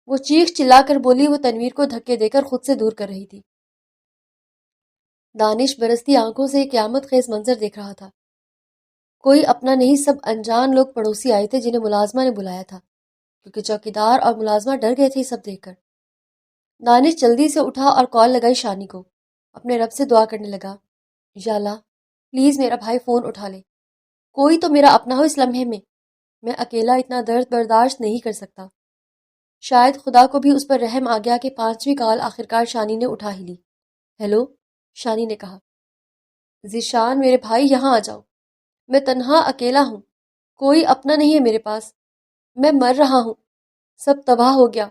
وہ چیخ چلا کر بولی۔ وہ تنویر کو دھکے دے کر خود سے دور کر رہی تھی۔ دانش برستی آنکھوں سے قیامت خیز منظر دیکھ رہا تھا۔ کوئی اپنا نہیں، سب انجان لوگ پڑوسی آئے تھے جنہیں ملازمہ نے بلایا تھا، کیونکہ چوکیدار اور ملازمہ ڈر گئے تھے یہ سب دیکھ کر۔ دانش جلدی سے اٹھا اور کال لگائی شانی کو، اپنے رب سے دعا کرنے لگا، یا اللہ پلیز میرا بھائی فون اٹھا لے، کوئی تو میرا اپنا ہو اس لمحے میں اکیلا اتنا درد برداشت نہیں کر سکتا۔ شاید خدا کو بھی اس پر رحم آ گیا کہ 5ویں کال آخرکار شانی نے اٹھا ہی لی۔ ہیلو، شانی نے کہا، ذیشان میرے بھائی یہاں آ جاؤ، میں تنہا اکیلا ہوں، کوئی اپنا نہیں ہے میرے پاس، میں مر رہا ہوں، سب تباہ ہو گیا،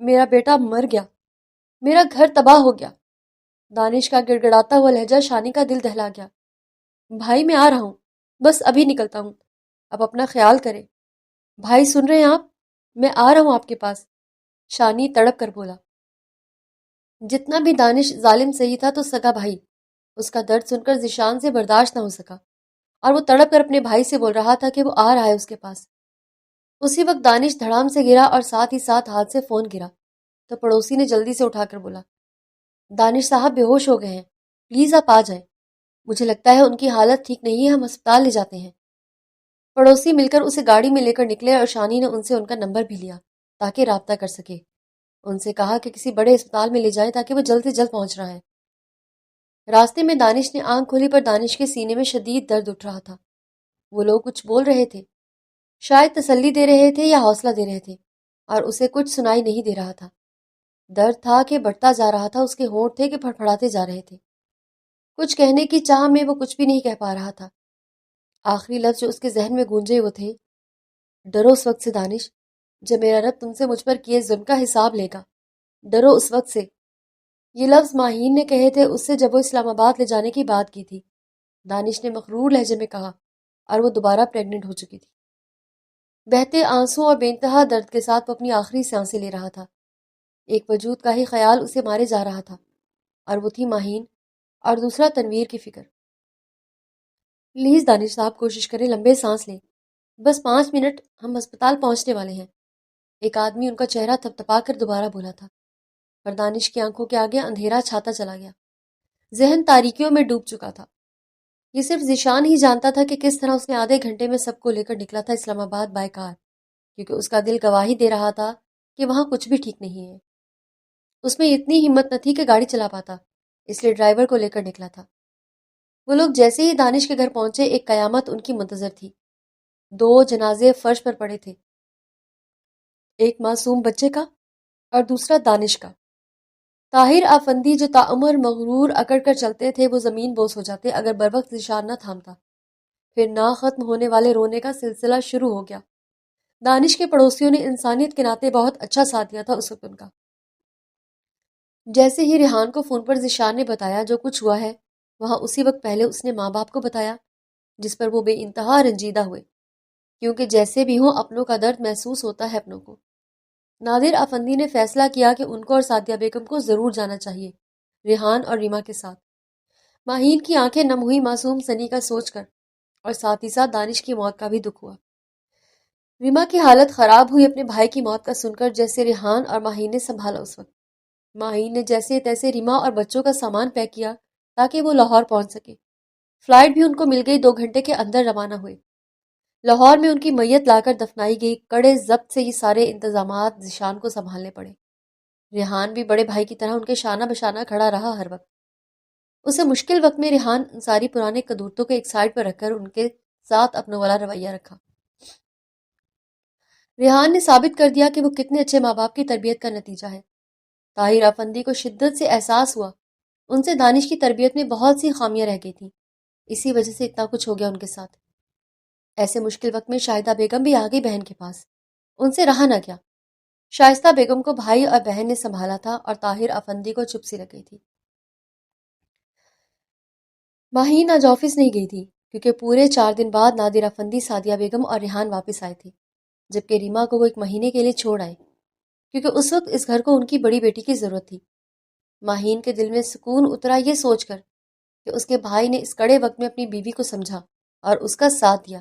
میرا بیٹا مر گیا، میرا گھر تباہ ہو گیا۔ دانش کا گڑ گڑاتا ہوا لہجہ شانی کا دل دہلا گیا۔ بھائی میں آ رہا ہوں، بس ابھی نکلتا ہوں، اب اپنا خیال کریں۔ بھائی سن رہے ہیں آپ؟ میں آ رہا ہوں آپ کے پاس، شانی تڑپ کر بولا۔ جتنا بھی دانش ظالم صحیح تھا تو سگا بھائی، اس کا درد سن کر ذیشان سے برداشت نہ ہو سکا، اور وہ تڑپ کر اپنے بھائی سے بول رہا تھا کہ وہ آ رہا ہے اس کے پاس۔ اسی وقت دانش دھڑام سے گرا اور ساتھ ہی ساتھ ہاتھ سے فون گرا، تو پڑوسی نے جلدی سے اٹھا کر بولا، دانش صاحب بے ہوش ہو گئے ہیں، پلیز آپ آ جائیں، مجھے لگتا ہے ان کی حالت ٹھیک نہیں ہے، ہم ہسپتال لے جاتے ہیں۔ پڑوسی مل کر اسے گاڑی میں لے کر نکلے اور شانی نے ان سے ان کا نمبر بھی لیا تاکہ رابطہ کر سکے۔ ان سے کہا کہ کسی بڑے اسپتال میں لے جائیں تاکہ وہ جلد سے جلد پہنچ رہا ہے۔ راستے میں دانش نے آنکھ کھولی پر دانش کے سینے میں شدید درد اٹھ رہا تھا۔ وہ لوگ کچھ بول رہے تھے شاید تسلی دے رہے تھے یا حوصلہ دے رہے تھے، اور اسے کچھ سنائی نہیں دے رہا تھا۔ درد تھا کہ بڑھتا جا رہا تھا، اس کے ہونٹ تھے کہ پھڑپڑاتے جا رہے تھے۔ کچھ کہنے کی چاہ میں وہ کچھ بھی نہیں کہہ پا رہا تھا۔ آخری لفظ جو اس کے ذہن میں گونجے وہ تھے، ڈرو اس وقت سے دانش جب میرا رب تم سے مجھ پر کیے ظلم کا حساب لے گا، ڈرو اس وقت سے۔ یہ لفظ ماہین نے کہے تھے اس سے جب وہ اسلام آباد لے جانے کی بات کی تھی۔ دانش نے مغرور لہجے میں کہا، اور وہ دوبارہ پریگننٹ ہو چکی تھی۔ بہتے آنسوں اور بے انتہا درد کے ساتھ وہ اپنی آخری سانسیں لے رہا تھا۔ ایک وجود کا ہی خیال اسے مارے جا رہا تھا، اور وہ تھی ماہین، اور دوسرا تنویر کی فکر۔ پلیز دانش صاحب کوشش کریں، لمبے سانس لیں، بس 5 منٹ، ہم ہسپتال پہنچنے والے ہیں۔ ایک آدمی ان کا چہرہ تھپ تھپا کر دوبارہ بولا تھا، پر دانش کی آنکھوں کے آگے اندھیرا چھاتا چلا گیا۔ ذہن تاریکیوں میں ڈوب چکا تھا۔ یہ صرف ذیشان ہی جانتا تھا کہ کس طرح اس نے آدھے گھنٹے میں سب کو لے کر نکلا تھا اسلام آباد بائی کار، کیونکہ اس کا دل گواہی دے رہا تھا کہ وہاں کچھ بھی ٹھیک نہیں ہے۔ اس میں اتنی ہمت نہ تھی کہ گاڑی چلا پاتا، اس لیے ڈرائیور کو لے کر نکلا تھا۔ وہ لوگ جیسے ہی دانش کے گھر پہنچے، ایک قیامت ان کی منتظر تھی۔ 2 جنازے فرش پر پڑے تھے، ایک معصوم بچے کا اور دوسرا دانش کا۔ طاہر آفندی جو تعمر مغرور اکڑ کر چلتے تھے، وہ زمین بوس ہو جاتے اگر بروقت ذیشان نہ تھامتا۔ پھر نہ ختم ہونے والے رونے کا سلسلہ شروع ہو گیا۔ دانش کے پڑوسیوں نے انسانیت کے ناطے بہت اچھا ساتھ دیا تھا اس وقت ان کا۔ جیسے ہی ریحان کو فون پر ذیشان نے بتایا جو کچھ ہوا ہے، وہاں اسی وقت پہلے اس نے ماں باپ کو بتایا، جس پر وہ بے انتہا رنجیدہ ہوئے، کیونکہ جیسے بھی ہوں اپنوں کا درد محسوس ہوتا ہے اپنوں کو۔ نادر افندی نے فیصلہ کیا کہ ان کو اور سعدیہ بیگم کو ضرور جانا چاہیے، ریحان اور ریما کے ساتھ۔ ماہین کی آنکھیں نم ہوئی معصوم سنی کا سوچ کر، اور ساتھ ہی ساتھ دانش کی موت کا بھی دکھ ہوا۔ ریما کی حالت خراب ہوئی اپنے بھائی کی موت کا سن کر، جیسے ریحان اور ماہین نے سنبھالا اس وقت۔ ماہین نے جیسے تیسے ریما اور بچوں کا سامان پیک کیا تاکہ وہ لاہور پہنچ سکے۔ فلائٹ بھی ان کو مل گئی، 2 گھنٹے کے اندر روانہ ہوئے۔ لاہور میں ان کی میت لا کر دفنائی گئی۔ کڑے ضبط سے یہ سارے انتظامات ذیشان کو سنبھالنے پڑے۔ ریحان بھی بڑے بھائی کی طرح ان کے شانہ بشانہ کھڑا رہا ہر وقت۔ اسے مشکل وقت میں ریحان انصاری پرانے قدورتوں کو ایک سائڈ پر رکھ کر ان کے ساتھ اپنا والا رویہ رکھا۔ ریحان نے ثابت کر دیا کہ وہ کتنے اچھے ماں باپ کی تربیت کا نتیجہ ہے۔ طاہر افندی کو شدت سے احساس ہوا ان سے دانش کی تربیت میں بہت سی خامیاں رہ گئی تھیں، اسی وجہ سے اتنا کچھ ہو گیا ان کے ساتھ۔ ایسے مشکل وقت میں شاہدہ بیگم بھی آ گئی بہن کے پاس، ان سے رہا نہ گیا۔ شائستہ بیگم کو بھائی اور بہن نے سنبھالا تھا، اور طاہر افندی کو چپ سی لگ گئی تھی۔ ماہین آج آفس نہیں گئی تھی، کیونکہ پورے 4 دن بعد نادر افندی، سعدیہ بیگم اور ریحان واپس آئے تھے، جبکہ ریما کو وہ 1 مہینے کے لیے چھوڑ آئے، کیونکہ اس وقت اس گھر کو ان کی بڑی بیٹی کی ضرورت تھی۔ ماہین کے دل میں سکون اترا یہ سوچ کر کہ اس کے بھائی نے اس کڑے وقت میں اپنی بیوی کو سمجھا اور اس کا ساتھ دیا،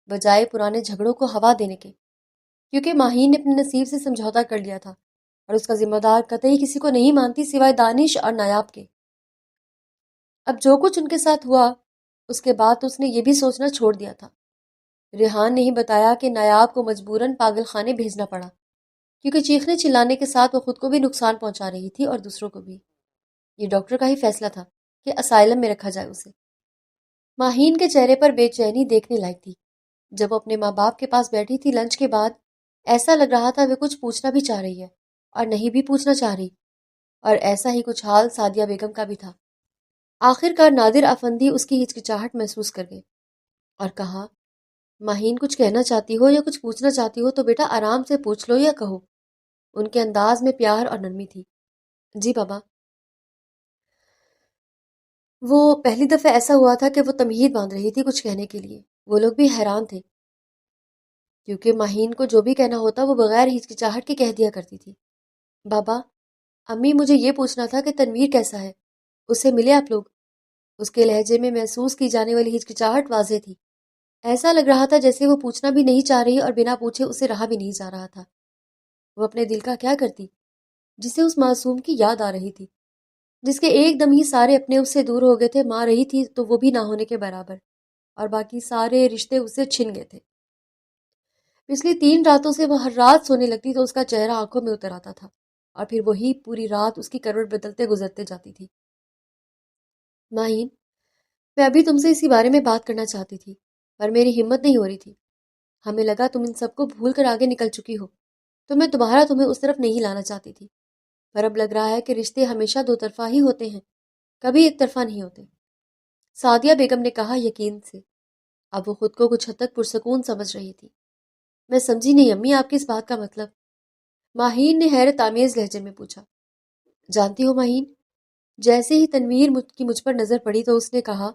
بجائے پرانے جھگڑوں کو ہوا دینے کے، کیونکہ ماہین نے اپنے نصیب سے سمجھوتا کر لیا تھا، اور اس کا ذمہ دار قطعی کسی کو نہیں مانتی سوائے دانش اور نایاب کے۔ اب جو کچھ ان کے ساتھ ہوا، اس کے بعد اس نے یہ بھی سوچنا چھوڑ دیا تھا۔ ریحان نے ہی بتایا کہ نایاب کو مجبوراً پاگل خانے بھیجنا پڑا، کیونکہ چیخنے چلانے کے ساتھ وہ خود کو بھی نقصان پہنچا رہی تھی اور دوسروں کو بھی۔ یہ ڈاکٹر کا ہی فیصلہ تھا کہ اسائلم میں رکھا جائے اسے۔ ماہین کے چہرے پر بے چینی دیکھنے لائق تھی۔ جب وہ اپنے ماں باپ کے پاس بیٹھی تھی لنچ کے بعد، ایسا لگ رہا تھا وہ کچھ پوچھنا بھی چاہ رہی ہے اور نہیں بھی پوچھنا چاہ رہی، اور ایسا ہی کچھ حال سعدیہ بیگم کا بھی تھا۔ آخر کار نادر افندی اس کی ہچکچاہٹ محسوس کر گئے اور کہا، ماہین کچھ کہنا چاہتی ہو یا کچھ پوچھنا چاہتی ہو تو بیٹا آرام سے پوچھ لو یا کہو۔ ان کے انداز میں پیار اور نرمی تھی۔ جی بابا۔ وہ پہلی دفعہ ایسا ہوا تھا کہ وہ تمہید باندھ رہی تھی کچھ کہنے کے لیے۔ وہ لوگ بھی حیران تھے، کیونکہ ماہین کو جو بھی کہنا ہوتا وہ بغیر ہچکچاہٹ کے کہہ دیا کرتی تھی۔ بابا، امی مجھے یہ پوچھنا تھا کہ تنویر کیسا ہے؟ اس سے ملے آپ لوگ؟ اس کے لہجے میں محسوس کی جانے والی ہچکچاہٹ واضح تھی۔ ایسا لگ رہا تھا جیسے وہ پوچھنا بھی نہیں چاہ رہی اور بنا پوچھے اسے رہا بھی نہیں جا رہا تھا۔ وہ اپنے دل کا کیا کرتی، جسے اس معصوم کی یاد آ رہی تھی، جس کے ایک دم ہی سارے اپنے اس سے دور ہو گئے تھے۔ ماں رہی تھی تو وہ بھی نہ ہونے کے برابر، اور باقی سارے رشتے اس سے چھن گئے تھے۔ پچھلی 3 راتوں سے وہ ہر رات سونے لگتی تو اس کا چہرہ آنکھوں میں اتر آتا تھا، اور پھر وہی پوری رات اس کی کروٹ بدلتے گزرتے جاتی تھی۔ ماہین، میں ابھی تم سے اسی بارے میں بات کرنا چاہتی تھی، پر میری ہمت نہیں ہو رہی تھی۔ ہمیں لگا تم ان سب کو بھول کر آگے نکل چکی ہو، تو میں دوبارہ تمہیں اس طرف نہیں لانا چاہتی تھی، پر اب لگ رہا ہے کہ رشتے ہمیشہ دو طرفہ ہی ہوتے ہیں، کبھی ایک طرفہ نہیں ہوتے۔ سعدیہ بیگم نے کہا یقین سے۔ اب وہ خود کو کچھ حد تک پرسکون سمجھ رہی تھی۔ میں سمجھی نہیں امی، آپ کی اس بات کا مطلب؟ ماہین نے حیرت آمیز لہجے میں پوچھا۔ جانتی ہو ماہین، جیسے ہی تنویر کی مجھ پر نظر پڑی تو اس نے کہا،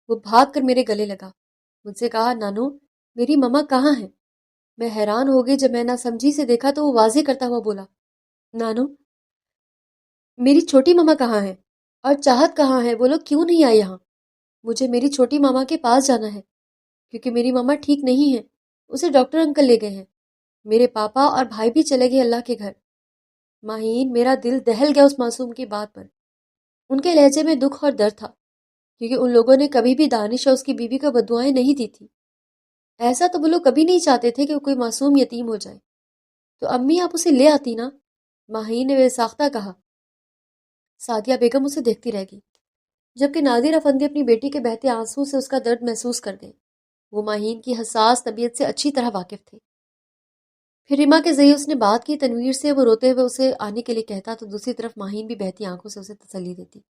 وہ بھاگ کر میرے گلے لگا، مجھ سے کہا نانو میری ماما کہاں ہیں؟ میں حیران ہو گئی، جب میں نہ سمجھی سے دیکھا تو وہ واضح کرتا ہوا بولا، نانو میری چھوٹی ماما کہاں ہے؟ اور چاہت کہاں ہے؟ وہ لوگ کیوں نہیں آئے یہاں؟ مجھے میری چھوٹی ماما کے پاس جانا ہے، کیونکہ میری ماما ٹھیک نہیں ہے، اسے ڈاکٹر انکل لے گئے ہیں۔ میرے پاپا اور بھائی بھی چلے گئے اللہ کے گھر۔ ماہین، میرا دل دہل گیا اس معصوم کی بات پر۔ ان کے لہجے میں دکھ اور درد تھا، کیونکہ ان لوگوں نے کبھی بھی دانش اور اس کی بیوی کو بددعائیں نہیں دی تھی۔ ایسا تو وہ لوگ کبھی نہیں چاہتے تھے کہ کوئی معصوم یتیم ہو جائے۔ تو امی آپ اسے لے آتی نا، ماہین نے بے ساختہ کہا۔ سعدیہ بیگم اسے دیکھتی رہ گئی، جبکہ نادر افندی اپنی بیٹی کے بہتے آنسوں سے اس کا درد محسوس کر گئے۔ وہ ماہین کی حساس طبیعت سے اچھی طرح واقف تھے۔ پھر ریما کے ذریعے اس نے بات کی تنویر سے، وہ روتے ہوئے اسے آنے کے لیے کہتا تو دوسری طرف ماہین بھی بہتی آنکھوں سے اسے تسلی دیتی۔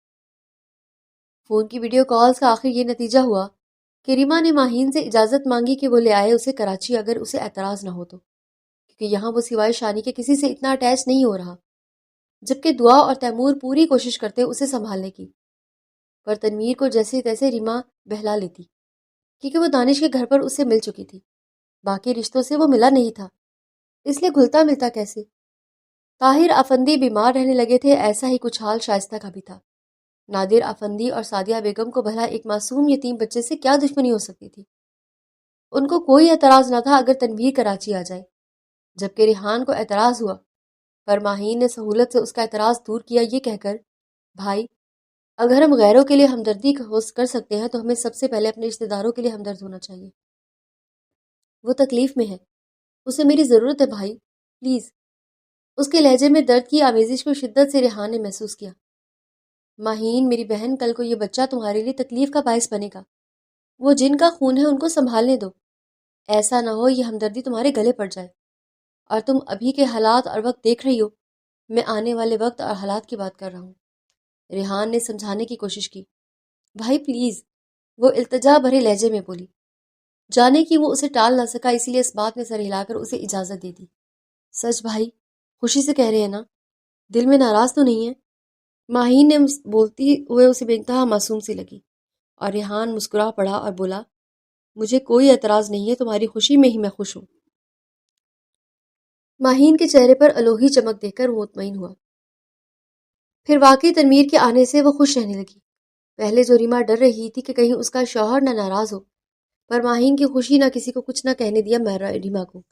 فون کی ویڈیو کالز کا آخر یہ نتیجہ ہوا کہ ریما نے ماہین سے اجازت مانگی کہ وہ لے آئے اسے کراچی، اگر اسے اعتراض نہ ہو تو، کیونکہ یہاں وہ سوائے شانی کے کسی سے اتنا اٹیچ نہیں ہو رہا، جبکہ دعا اور تیمور پوری کوشش کرتے اسے سنبھالنے کی۔ پر تنویر کو جیسے تیسے ریما بہلا لیتی، کیونکہ وہ دانش کے گھر پر اس سے مل چکی تھی، باقی رشتوں سے وہ ملا نہیں تھا، اس لیے گھلتا ملتا کیسے؟ طاہر افندی بیمار رہنے لگے تھے، ایسا ہی کچھ حال شائستہ کا بھی تھا۔ نادر افندی اور سعدیہ بیگم کو بھلا ایک معصوم یتیم بچے سے کیا دشمنی ہو سکتی تھی؟ ان کو کوئی اعتراض نہ تھا اگر تنویر کراچی آ جائے، جبکہ ریحان کو اعتراض ہوا، پر ماہین نے سہولت سے اس کا اعتراض دور کیا یہ کہہ کر، بھائی اگر ہم غیروں کے لیے ہمدردی کر سکتے ہیں تو ہمیں سب سے پہلے اپنے رشتہ داروں کے لیے ہمدرد ہونا چاہیے۔ وہ تکلیف میں ہے، اسے میری ضرورت ہے بھائی، پلیز۔ اس کے لہجے میں درد کی آمیزش کو شدت سے ریحان نے محسوس کیا۔ ماہین میری بہن، کل کو یہ بچہ تمہارے لیے تکلیف کا باعث بنے گا، وہ جن کا خون ہے ان کو سنبھالنے دو، ایسا نہ ہو یہ ہمدردی تمہارے گلے پڑ جائے، اور تم ابھی کے حالات اور وقت دیکھ رہی ہو، میں آنے والے وقت اور حالات کی بات کر رہا ہوں۔ ریحان نے سمجھانے کی کوشش کی، بھائی پلیز، وہ التجا بھرے لہجے میں بولی۔ جانے کی وہ اسے ٹال نہ سکا، اسی لیے اس بات میں سر ہلا کر اسے اجازت دے دی۔ سچ بھائی، خوشی سے کہہ رہے ہیں نا؟ دل میں ناراض تو نہیں ہے؟ ماہین نے بولتی ہوئے اسے بے انتہا معصوم سی لگی، اور ریحان مسکرا پڑا اور بولا، مجھے کوئی اعتراض نہیں ہے، تمہاری خوشی میں ہی میں خوش ہوں۔ ماہین کے چہرے پر الوہی چمک دیکھ کر وہ مطمئن ہوا۔ پھر واقعی تنویر کے آنے سے وہ خوش رہنے لگی۔ پہلے جو ریما ڈر رہی تھی کہ کہیں اس کا شوہر نہ ناراض ہو، پر ماہین کی خوشی نہ کسی کو کچھ نہ کہنے دیا ریما کو۔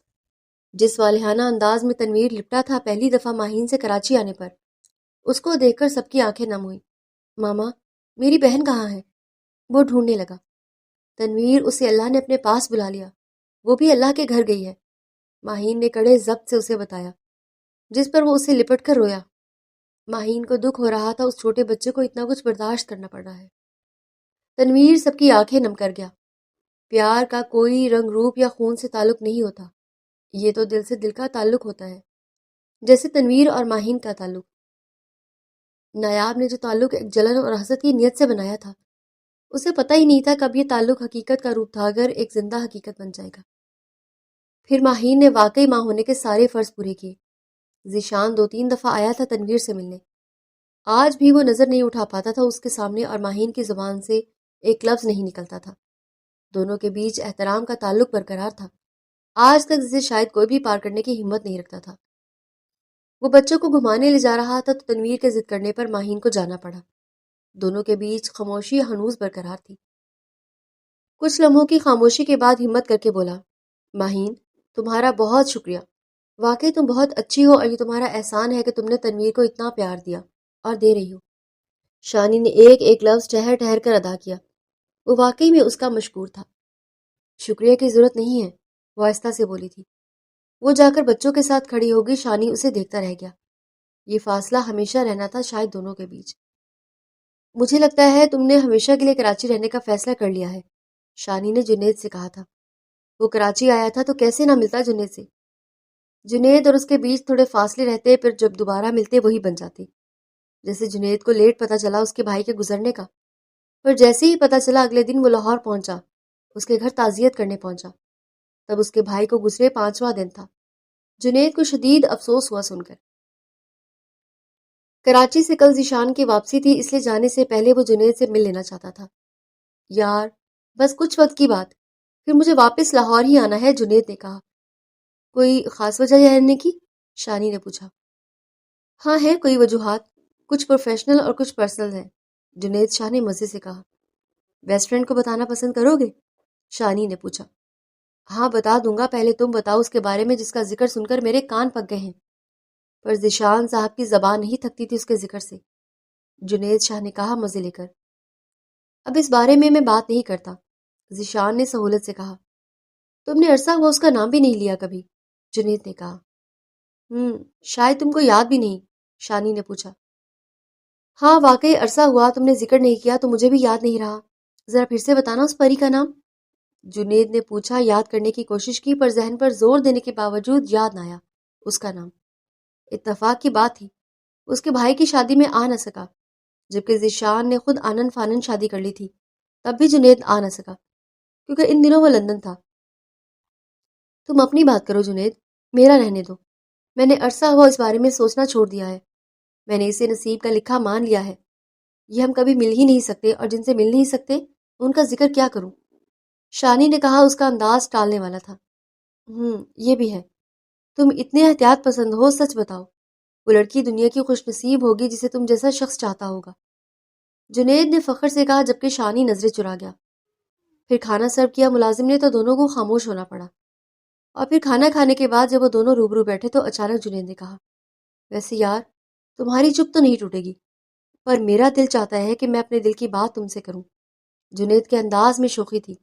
جس والہانہ انداز میں تنویر لپٹا تھا پہلی دفعہ ماہین سے کراچی آنے پر، اس کو دیکھ کر سب کی آنکھیں نم ہوئیں۔ ماما، میری بہن کہاں ہے؟ وہ ڈھونڈنے لگا۔ تنویر، اسے اللہ نے اپنے پاس بلا لیا، وہ بھی اللہ کے گھر گئی ہے، ماہین نے کڑے ضبط سے اسے بتایا، جس پر وہ اسے لپٹ کر رویا۔ ماہین کو دکھ ہو رہا تھا، اس چھوٹے بچے کو اتنا کچھ برداشت کرنا پڑ رہا ہے۔ تنویر سب کی آنکھیں نم کر گیا۔ پیار کا کوئی رنگ روپ یا خون سے تعلق نہیں ہوتا، یہ تو دل سے دل کا تعلق ہوتا ہے، جیسے تنویر اور ماہین کا تعلق۔ نایاب نے جو تعلق ایک جلن اور حسد کی نیت سے بنایا تھا، اسے پتہ ہی نہیں تھا کب یہ تعلق حقیقت کا روپ دھا کر ایک زندہ حقیقت بن جائے گا۔ پھر ماہین نے واقعی ماں ہونے کے سارے فرض پورے کیے۔ ذیشان 2-3 دفعہ آیا تھا تنویر سے ملنے، آج بھی وہ نظر نہیں اٹھا پاتا تھا اس کے سامنے، اور ماہین کی زبان سے ایک لفظ نہیں نکلتا تھا۔ دونوں کے بیچ احترام کا تعلق برقرار تھا، آج تک جسے شاید کوئی بھی پار کرنے کی ہمت نہیں رکھتا تھا۔ وہ بچوں کو گھمانے لے جا رہا تھا تو تنویر کے ضد کرنے پر ماہین کو جانا پڑا۔ دونوں کے بیچ خاموشی ہنوز برقرار تھی۔ کچھ لمحوں کی خاموشی کے بعد ہمت کر کے بولا، ماہین تمہارا بہت شکریہ، واقعی تم بہت اچھی ہو، اور یہ تمہارا احسان ہے کہ تم نے تنویر کو اتنا پیار دیا اور دے رہی ہو۔ شانی نے ایک ایک لفظ ٹھہر ٹھہر کر ادا کیا، وہ واقعی میں اس کا مشکور تھا۔ شکریہ کی ضرورت نہیں ہے، وہ آہستہ سے بولی تھی۔ وہ جا کر بچوں کے ساتھ کھڑی ہوگی، شانی اسے دیکھتا رہ گیا۔ یہ فاصلہ ہمیشہ رہنا تھا شاید دونوں کے بیچ۔ مجھے لگتا ہے تم نے ہمیشہ کے لیے کراچی رہنے کا فیصلہ کر لیا ہے، شانی نے جنید سے کہا تھا۔ وہ کراچی آیا تھا تو کیسے نہ ملتا جنید سے۔ جنید اور اس کے بیچ تھوڑے فاصلے رہتے، پھر جب دوبارہ ملتے وہی بن جاتے۔ جیسے جنید کو لیٹ پتہ چلا اس کے بھائی کے گزرنے کا، پر جیسے ہی پتہ چلا اگلے دن وہ لاہور پہنچا، اس کے گھر تعزیت کرنے پہنچا۔ تب اس کے بھائی کو گزرے 5واں دن تھا۔ جنید کو شدید افسوس ہوا سن کر۔ کراچی سے کل ذیشان کی واپسی تھی، اس لیے جانے سے پہلے وہ جنید سے مل لینا چاہتا تھا۔ یار بس کچھ وقت کی بات، پھر مجھے واپس لاہور ہی آنا ہے، جنید نے کہا۔ کوئی خاص وجہ رہنے کی؟ شانی نے پوچھا۔ ہاں ہے کوئی وجوہات، کچھ پروفیشنل اور کچھ پرسنل ہیں، جنید شاہ نے مزے سے کہا۔ بیسٹ فرینڈ کو بتانا پسند کرو گے؟ شانی نے پوچھا۔ ہاں بتا دوں گا، پہلے تم بتاؤ اس کے بارے میں جس کا ذکر سن کر میرے کان پک گئے ہیں۔ پر ذیشان صاحب کی زبان نہیں تھکتی تھی اس کے ذکر سے، جنید شاہ نے کہا مزے لے کر۔ اب اس بارے میں بات نہیں کرتا، ذیشان نے سہولت سے کہا۔ تم نے عرصہ ہوا اس کا نام بھی نہیں لیا کبھی، جنید نے کہا۔ شاید تم کو یاد بھی نہیں، شانی نے پوچھا۔ ہاں واقعی عرصہ ہوا، تم نے ذکر نہیں کیا تو مجھے بھی یاد نہیں رہا، ذرا پھر سے بتانا اس پری کا نام، جنید نے پوچھا۔ یاد کرنے کی کوشش کی پر ذہن پر زور دینے کے باوجود یاد نہ آیا اس کا نام۔ اتفاق کی بات تھی، اس کے بھائی کی شادی میں آ نہ سکا، جبکہ ذیشان نے خود آنن فانن شادی کر لی تھی، تب بھی جنید آ نہ سکا کیونکہ ان دنوں وہ لندن تھا۔ تم اپنی بات کرو جنید، میرا رہنے دو، میں نے عرصہ ہوا اس بارے میں سوچنا چھوڑ دیا ہے، میں نے اسے نصیب کا لکھا مان لیا ہے، یہ ہم کبھی مل ہی نہیں سکتے، اور جن سے مل نہیں سکتے ان کا ذکر کیا کروں، شانی نے کہا۔ اس کا انداز ٹالنے والا تھا۔ یہ بھی ہے، تم اتنے احتیاط پسند ہو، سچ بتاؤ وہ لڑکی دنیا کی خوش نصیب ہوگی جسے تم جیسا شخص چاہتا ہوگا، جنید نے فخر سے کہا، جبکہ شانی نظریں چرا گیا۔ پھر کھانا سرو کیا ملازم نے تو دونوں کو خاموش ہونا پڑا، اور پھر کھانا کھانے کے بعد جب وہ دونوں روبرو بیٹھے تو اچانک جنید نے کہا، ویسے یار تمہاری چپ تو نہیں ٹوٹے گی، پر میرا دل چاہتا ہے کہ میں اپنے دل کی بات تم سے کروں۔ جنید کے انداز میں شوخی تھی۔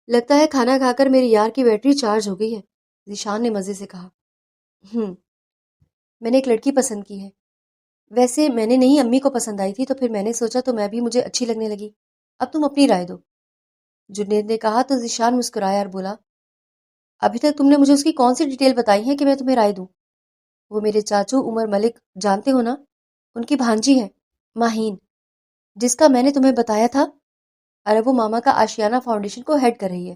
لگتا ہے کھانا کھا کر میری یار کی بیٹری چارج ہو گئی ہے، ذیشان نے مزے سے کہا۔ میں نے ایک لڑکی پسند کی ہے، ویسے میں نے نہیں، امی کو پسند آئی تھی تو پھر میں نے سوچا تو میں بھی مجھے اچھی لگنے لگی، اب تم اپنی رائے دو، جنید نے کہا۔ تو ذیشان مسکرایا اور بولا، ابھی تک تم نے مجھے اس کی کون سی ڈیٹیل بتائی ہے کہ میں تمہیں رائے دوں؟ وہ میرے چاچو عمر ملک جانتے ہو نا، ان کی بھانجی ہے ماہین، جس کا میں نے تمہیں بتایا تھا، ارے وہ ماما کا آشیانہ فاؤنڈیشن کو ہیڈ کر رہی ہے۔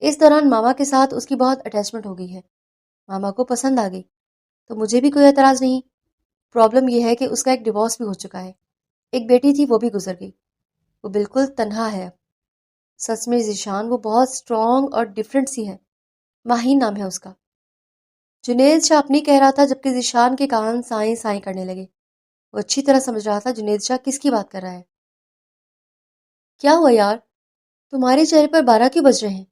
اس دوران ماما کے ساتھ اس کی بہت اٹیچمنٹ ہو گئی ہے، ماما کو پسند آ گئی تو مجھے بھی کوئی اعتراض نہیں۔ پرابلم یہ ہے کہ اس کا ایک ڈیورس بھی ہو چکا ہے، ایک بیٹی تھی وہ بھی گزر گئی، وہ بالکل تنہا ہے اب۔ سچ میں ذیشان وہ بہت اسٹرانگ اور ڈفرینٹ سی ہے، ماہین نام ہے اس کا، جنید شاہ اپنی کہہ رہا تھا، جبکہ ذیشان کے کان سائیں سائیں کرنے لگے۔ وہ اچھی طرح سمجھ رہا تھا جنید شاہ کس کی بات کر رہا ہے۔ کیا ہوا یار، تمہارے چہرے پر 12 کیوں بج رہے ہیں؟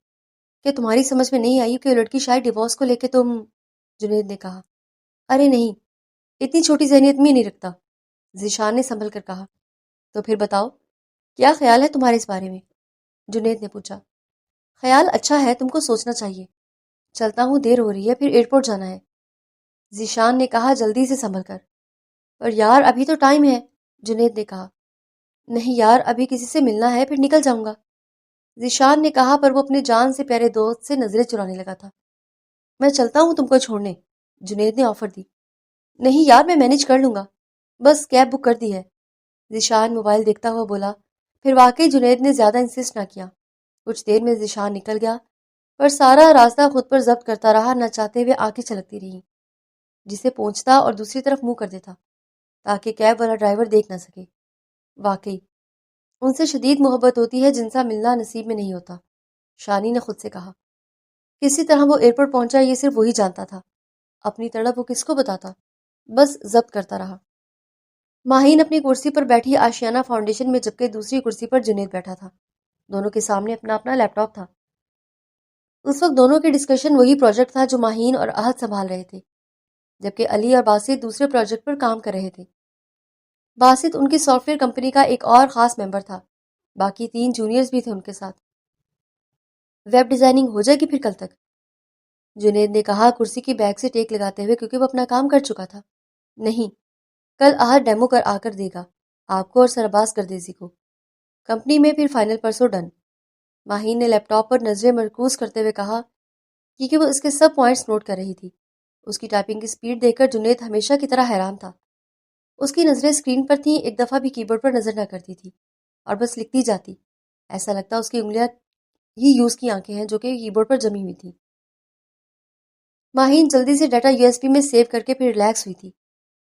کہ تمہاری سمجھ میں نہیں آئی کہ وہ لڑکی شاید ڈیورس کو لے کے جنید نے کہا۔ ارے نہیں، اتنی چھوٹی ذہنیت میں نہیں رکھتا، ذیشان نے سنبھل کر کہا۔ تو پھر بتاؤ کیا خیال ہے تمہارے اس بارے میں، جنید نے پوچھا۔ خیال اچھا ہے، تم کو سوچنا چاہیے، چلتا ہوں دیر ہو رہی ہے، پھر ایئرپورٹ جانا ہے، ذیشان نے کہا جلدی سے سنبھل کر۔ پر یار ابھی تو ٹائم ہے، جنید نے کہا۔ نہیں یار ابھی کسی سے ملنا ہے، پھر نکل جاؤں گا، ذیشان نے کہا، پر وہ اپنے جان سے پیارے دوست سے نظریں چرانے لگا تھا۔ میں چلتا ہوں تم کو چھوڑنے، جنید نے آفر دی۔ نہیں یار میں مینج کر لوں گا، بس کیب بک کر دی ہے، ذیشان موبائل دیکھتا ہوا بولا۔ پھر واقعی جنید نے زیادہ انسسٹ نہ کیا، کچھ دیر میں ذیشان نکل گیا، پر سارا راستہ خود پر ضبط کرتا رہا، نہ چاہتے ہوئے آنکھیں چھلکتی رہیں، جسے پہنچتا اور دوسری طرف منہ کر دیتا تاکہ کیب والا ڈرائیور دیکھ نہ سکے۔ واقعی ان سے شدید محبت ہوتی ہے جن سے ملنا نصیب میں نہیں ہوتا، شانی نے خود سے کہا۔ کسی طرح وہ ایئرپورٹ پہنچا، یہ صرف وہی جانتا تھا، اپنی تڑپ وہ کس کو بتاتا، بس ضبط کرتا رہا۔ ماہین اپنی کرسی پر بیٹھی آشیانہ فاؤنڈیشن میں، جبکہ دوسری کرسی پر جنید بیٹھا تھا، دونوں کے سامنے اپنا اپنا لیپ ٹاپ تھا۔ اس وقت دونوں کی ڈسکشن وہی پروجیکٹ تھا جو ماہین اور احد سنبھال رہے تھے، جبکہ علی اور باسط دوسرے پروجیکٹ پر کام کر رہے تھے۔ باسط ان کی سافٹ ویئر کمپنی کا ایک اور خاص ممبر تھا، باقی 3 جونیئرز بھی تھے ان کے ساتھ۔ ویب ڈیزائننگ ہو جائے گی پھر کل تک، جنید نے کہا کرسی کی بیک سے ٹیک لگاتے ہوئے، کیونکہ وہ اپنا کام کر چکا تھا۔ نہیں، کل احد ڈیمو کر آ کر دے گا آپ کو اور سرباز کردیزی کو، کمپنی میں پھر فائنل پرسوں ڈن۔ ماہین نے لیپ ٹاپ پر نظریں مرکوز کرتے ہوئے کہا، کیونکہ وہ اس کے سب پوائنٹس نوٹ کر رہی تھی۔ اس کی ٹائپنگ کی سپیڈ دیکھ کر جنید ہمیشہ کی طرح حیران تھا۔ اس کی نظریں اسکرین پر تھیں، ایک دفعہ بھی کی بورڈ پر نظر نہ کرتی تھی اور بس لکھتی جاتی۔ ایسا لگتا اس کی انگلیاں ہی یوز کی آنکھیں ہیں جو کہ کی بورڈ پر جمی ہوئی تھیں۔ ماہین جلدی سے ڈیٹا یو ایس بی میں سیو کر کے پھر ریلیکس ہوئی تھی۔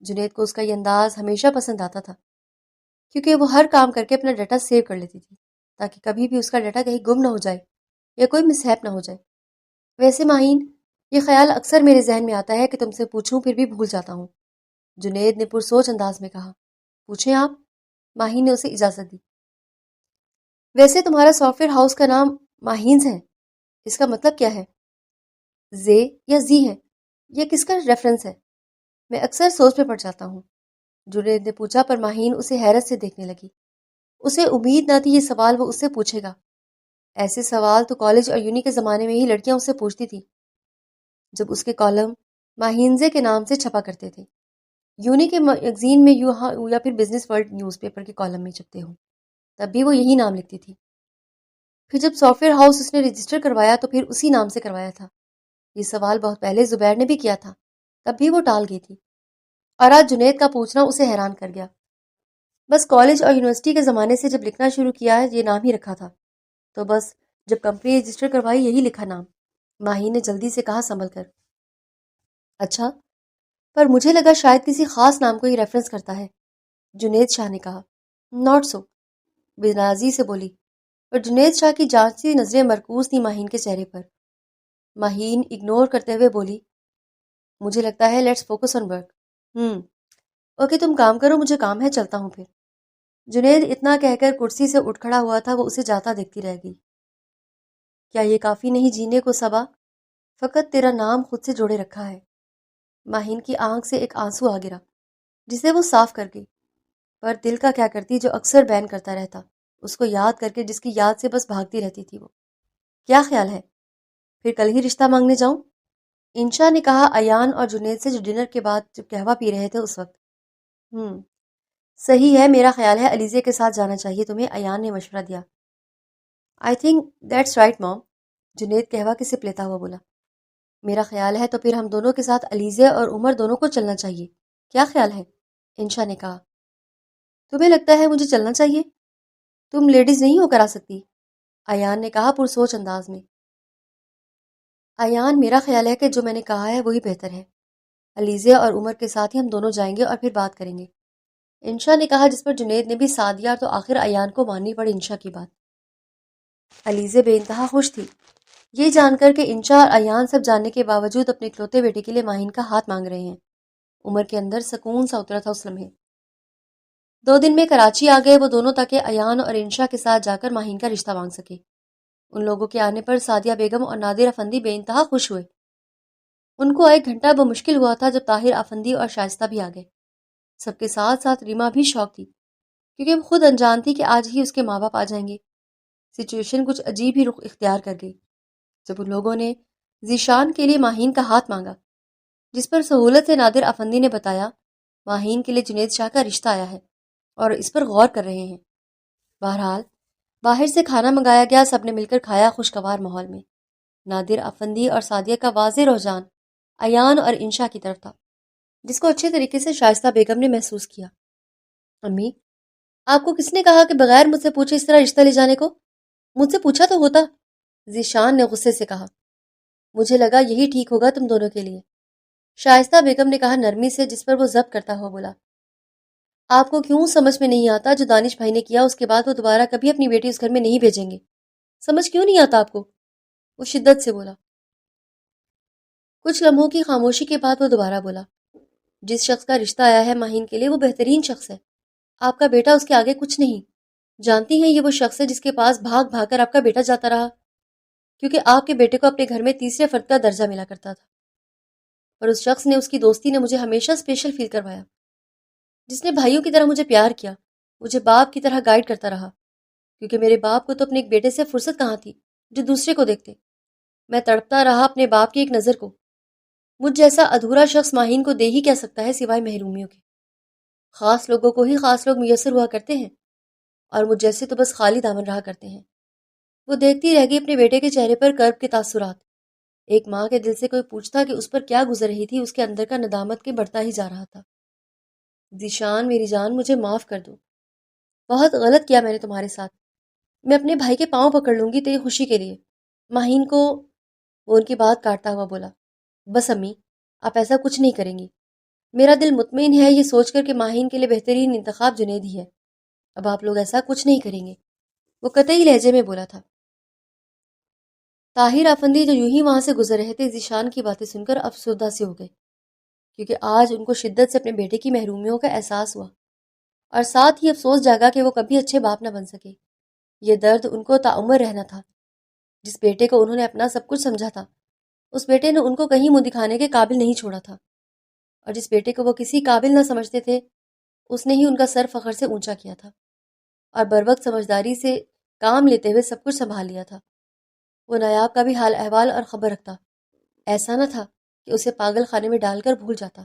جنید کو اس کا یہ انداز ہمیشہ پسند آتا تھا، کیونکہ وہ ہر کام کر کے اپنا ڈیٹا سیو کر لیتی تھی تاکہ کبھی بھی اس کا ڈیٹا کہیں گم نہ ہو جائے یا کوئی مس ہیپ نہ ہو جائے۔ ویسے ماہین، یہ خیال اکثر میرے ذہن میں آتا ہے کہ تم سے پوچھوں پھر بھی بھول جاتا ہوں، جنید نے پرسوچ انداز میں کہا۔ پوچھیں آپ، ماہین نے اسے اجازت دی۔ ویسے تمہارا سافٹ ویئر ہاؤس کا نام ماہینز ہے، اس کا مطلب کیا ہے؟ زے یا زی ہے؟ یہ کس کا ریفرنس ہے؟ میں اکثر سوچ میں پڑ جاتا ہوں، جنید نے پوچھا، پر ماہین اسے حیرت سے دیکھنے لگی۔ اسے امید نہ تھی یہ سوال وہ اس سے پوچھے گا۔ ایسے سوال تو کالج اور یونی کے زمانے میں ہی لڑکیاں اس سے پوچھتی تھی، جب اس کے کالم ماہینزے کے نام سے چھپا کرتے تھے، یونی کے میگزین میں یا پھر بزنس ورلڈ نیوز پیپر کے کالم میں چھپتے ہوں، تب بھی وہ یہی نام لکھتی تھی۔ پھر جب سافٹ ویئر ہاؤس اس نے رجسٹر کروایا تو پھر اسی نام سے کروایا تھا۔ یہ سوال بہت پہلے زبیر نے بھی کیا تھا، تب بھی وہ ٹال گئی تھی، اور آج جنید کا پوچھنا اسے حیران کر گیا۔ بس کالج اور یونیورسٹی کے زمانے سے جب لکھنا شروع کیا ہے یہ نام ہی رکھا تھا، تو بس جب کمپنی رجسٹر کروائی یہی لکھا نام، ماہی نے جلدی سے کہا سنبھل کر۔ اچھا، پر مجھے لگا شاید کسی خاص نام کو ہی ریفرنس کرتا ہے، جنید شاہ نے کہا۔ ناٹ سو، بنازی سے بولی، پر جنید شاہ کی جانچتی نظریں مرکوز تھیں ماہین کے چہرے پر۔ ماہین اگنور کرتے ہوئے بولی، مجھے لگتا ہے let's focus on work. Okay, تم کام کرو، مجھے کام ہے، چلتا ہوں پھر۔ جنید اتنا کہہ کر کرسی سے اٹھ کھڑا ہوا تھا، وہ اسے جاتا دیکھتی رہ گئی۔ کیا یہ کافی نہیں جینے کو صبا؟ فقط تیرا نام خود سے جوڑے رکھا ہے۔ ماہین کی آنکھ سے ایک آنسو آ گرا جسے وہ صاف کر گئی، پر دل کا کیا کرتی جو اکثر بین کرتا رہتا، اس کو یاد کر کے جس کی یاد سے بس بھاگتی رہتی تھی وہ۔ کیا خیال ہے پھر کل ہی رشتہ مانگنے جاؤں؟ انشا نے کہا ایان اور جنید سے جو ڈنر کے بعد جب قہوہ پی رہے تھے اس وقت۔ صحیح ہے، میرا خیال ہے علیزے کے ساتھ جانا چاہیے تمہیں، ایان نے مشورہ دیا۔ آئی تھنک دیٹس رائٹ موم، جنید قہوہ کی سپ لیتا ہوا بولا۔ میرا خیال ہے تو پھر ہم دونوں کے ساتھ علیزے اور عمر دونوں کو چلنا چاہیے، کیا خیال ہے؟ انشا نے کہا۔ تمہیں لگتا ہے مجھے چلنا چاہیے؟ تم لیڈیز نہیں ہو کر آ سکتی، ایان نے کہا پرسوچ انداز میں۔ ایان، میرا خیال ہے کہ جو میں نے کہا ہے وہی بہتر ہے، علیزے اور عمر کے ساتھ ہی ہم دونوں جائیں گے اور پھر بات کریں گے، انشا نے کہا، جس پر جنید نے بھی ساتھ دیا تو آخر ایان کو ماننی پڑی انشا کی بات۔ علیزے بے انتہا خوش تھی یہ جان کر کہ انشا اور ایان سب جاننے کے باوجود اپنے اکلوتے بیٹے کے لیے ماہین کا ہاتھ مانگ رہے ہیں۔ عمر کے اندر سکون سا اترا تھا اس لمحے۔ 2 دن میں کراچی آ گئے وہ دونوں تاکہ ایان اور انشا کے ساتھ جا کر ماہین کا رشتہ مانگ سکے۔ ان لوگوں کے آنے پر سعدیہ بیگم اور نادر افندی بے انتہا خوش ہوئے۔ ان کو 1 گھنٹہ بمشکل ہوا تھا جب طاہر افندی اور شائستہ بھی آ گئے۔ سب کے ساتھ ساتھ ریما بھی شوق تھی، کیونکہ وہ خود انجان تھی کہ آج ہی اس کے ماں باپ آ جائیں گے۔ سچویشن کچھ عجیب ہی رخ اختیار کر گئی جب ان لوگوں نے ذیشان کے لیے ماہین کا ہاتھ مانگا، جس پر سہولت سے نادر افندی نے بتایا ماہین کے لیے جنید شاہ کا رشتہ آیا ہے اور اس پر غور کر رہے ہیں۔ بہرحال باہر سے کھانا منگایا گیا، سب نے مل کر کھایا خوشگوار ماحول میں۔ نادر افندی اور سعدیہ کا واضح رجحان ایان اور انشا کی طرف تھا، جس کو اچھے طریقے سے شائستہ بیگم نے محسوس کیا۔ امی، آپ کو کس نے کہا کہ بغیر مجھ سے پوچھے اس طرح رشتہ لے جانے کو؟ مجھ سے پوچھا تو ہوتا، ذیشان نے غصے سے کہا۔ مجھے لگا یہی ٹھیک ہوگا تم دونوں کے لیے، شائستہ بیگم نے کہا نرمی سے، جس پر وہ ضبط کرتا ہوا بولا۔ آپ کو کیوں سمجھ میں نہیں آتا جو دانش بھائی نے کیا اس کے بعد وہ دوبارہ کبھی اپنی بیٹی اس گھر میں نہیں بھیجیں گے؟ سمجھ کیوں نہیں آتا آپ کو؟ وہ شدت سے بولا۔ کچھ لمحوں کی خاموشی کے بعد وہ دوبارہ بولا، جس شخص کا رشتہ آیا ہے ماہین کے لیے وہ بہترین شخص ہے، آپ کا بیٹا اس کے آگے کچھ نہیں۔ جانتی ہیں یہ وہ شخص ہے جس کے پاس بھاگ بھاگ کر آپ کا بیٹا جاتا رہا، کیونکہ آپ کے بیٹے کو اپنے گھر میں تیسرے فرد کا درجہ ملا کرتا تھا، اور اس شخص نے، اس کی دوستی نے مجھے ہمیشہ اسپیشل فیل کروایا، جس نے بھائیوں کی طرح مجھے پیار کیا، مجھے باپ کی طرح گائیڈ کرتا رہا، کیونکہ میرے باپ کو تو اپنے ایک بیٹے سے فرصت کہاں تھی جو دوسرے کو دیکھتے۔ میں تڑپتا رہا اپنے باپ کی ایک نظر کو۔ مجھ جیسا ادھورا شخص ماہین کو دے ہی کیا سکتا ہے سوائے محرومیوں کے؟ خاص لوگوں کو ہی خاص لوگ میسر ہوا کرتے ہیں، اور مجھ جیسے تو بس خالی دامن رہا کرتے ہیں۔ وہ دیکھتی رہ گئی اپنے بیٹے کے چہرے پر کرب کے تاثرات۔ ایک ماں کے دل سے کوئی پوچھتا کہ اس پر کیا گزر رہی تھی، اس کے اندر کا ندامت کے بڑھتا ہی جا رہا تھا۔ ذیشان میری جان، مجھے معاف کر دو، بہت غلط کیا میں نے تمہارے ساتھ۔ میں اپنے بھائی کے پاؤں پکڑ لوں گی تیری خوشی کے لیے۔ ماہین کو وہ ان کی بات کاٹتا ہوا بولا، بس امی، آپ ایسا کچھ نہیں کریں گی۔ میرا دل مطمئن ہے یہ سوچ کر کہ ماہین کے لیے بہترین انتخاب جنید ہی ہے۔ اب آپ لوگ ایسا کچھ نہیں کریں گے، وہ قطعی لہجے میں بولا تھا۔ طاہر افندی جو یوں ہی وہاں سے گزر رہے تھے، ذیشان کی باتیں سن کر افسردہ سے ہو گئے، کیونکہ آج ان کو شدت سے اپنے بیٹے کی محرومیوں کا احساس ہوا، اور ساتھ ہی افسوس جاگا کہ وہ کبھی اچھے باپ نہ بن سکے۔ یہ درد ان کو تعمر رہنا تھا۔ جس بیٹے کو انہوں نے اپنا سب کچھ سمجھا تھا، اس بیٹے نے ان کو کہیں منہ دکھانے کے قابل نہیں چھوڑا تھا، اور جس بیٹے کو وہ کسی قابل نہ سمجھتے تھے، اس نے ہی ان کا سر فخر سے اونچا کیا تھا، اور بروقت سمجھداری سے کام لیتے ہوئے سب کچھ سنبھال لیا تھا۔ وہ نایاب کا بھی حال احوال اور خبر رکھتا، ایسا نہ تھا کہ اسے پاگل خانے میں ڈال کر بھول جاتا۔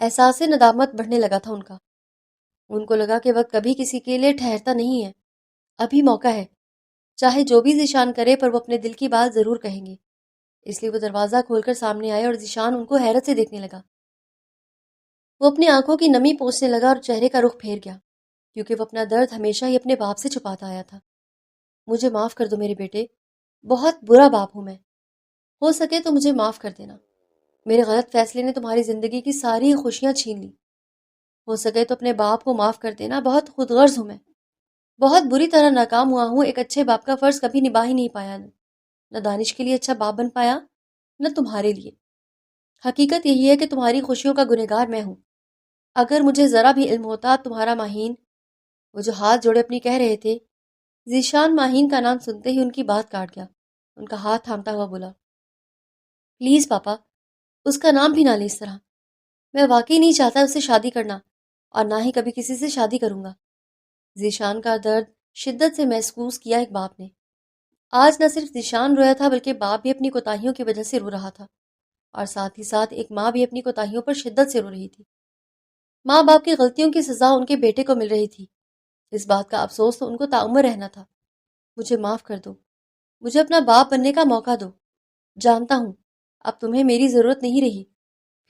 احساس ندامت بڑھنے لگا تھا ان کا۔ ان کو لگا کہ وقت کبھی کسی کے لیے ٹھہرتا نہیں ہے، ابھی موقع ہے، چاہے جو بھی ذیشان کرے پر وہ اپنے دل کی بات ضرور کہیں گے۔ اس لیے وہ دروازہ کھول کر سامنے آئے اور ذیشان ان کو حیرت سے دیکھنے لگا۔ وہ اپنی آنکھوں کی نمی پوچھنے لگا اور چہرے کا رخ پھیر گیا، کیونکہ وہ اپنا درد ہمیشہ ہی اپنے باپ سے چھپاتا آیا تھا۔ مجھے معاف کر دو میرے بیٹے، بہت برا باپ ہوں میں، ہو سکے تو مجھے معاف کر دینا۔ میرے غلط فیصلے نے تمہاری زندگی کی ساری خوشیاں چھین لی، ہو سکے تو اپنے باپ کو معاف کر دینا۔ بہت خود غرض ہوں میں، بہت بری طرح ناکام ہوا ہوں، ایک اچھے باپ کا فرض کبھی نبھا ہی نہیں پایا، نہ دانش کے لیے اچھا باپ بن پایا، نہ تمہارے لیے۔ حقیقت یہی ہے کہ تمہاری خوشیوں کا گنہگار میں ہوں۔ اگر مجھے ذرا بھی علم ہوتا تمہارا ماہین، وہ جو ہاتھ جوڑے اپنی کہہ رہے تھے، ذیشان ماہین کا نام سنتے ہی ان کی بات کاٹ گیا، ان کا ہاتھ تھامتا ہوا بولا، پلیز پاپا، اس کا نام بھی نہ لیں اس طرح۔ میں واقعی نہیں چاہتا اس سے شادی کرنا، اور نہ ہی کبھی کسی سے شادی کروں گا۔ ذیشان کا درد شدت سے محسوس کیا ایک باپ نے۔ آج نہ صرف ذیشان رویا تھا بلکہ باپ بھی اپنی کوتاہیوں کی وجہ سے رو رہا تھا، اور ساتھ ہی ساتھ ایک ماں بھی اپنی کوتاہیوں پر شدت سے رو رہی تھی۔ ماں باپ کی غلطیوں کی سزا ان کے بیٹے کو مل رہی تھی، اس بات کا افسوس تو ان کو تعمر رہنا تھا۔ مجھے معاف کر دو، مجھے اپنا باپ بننے کا موقع دو۔ جانتا ہوں اب تمہیں میری ضرورت نہیں رہی،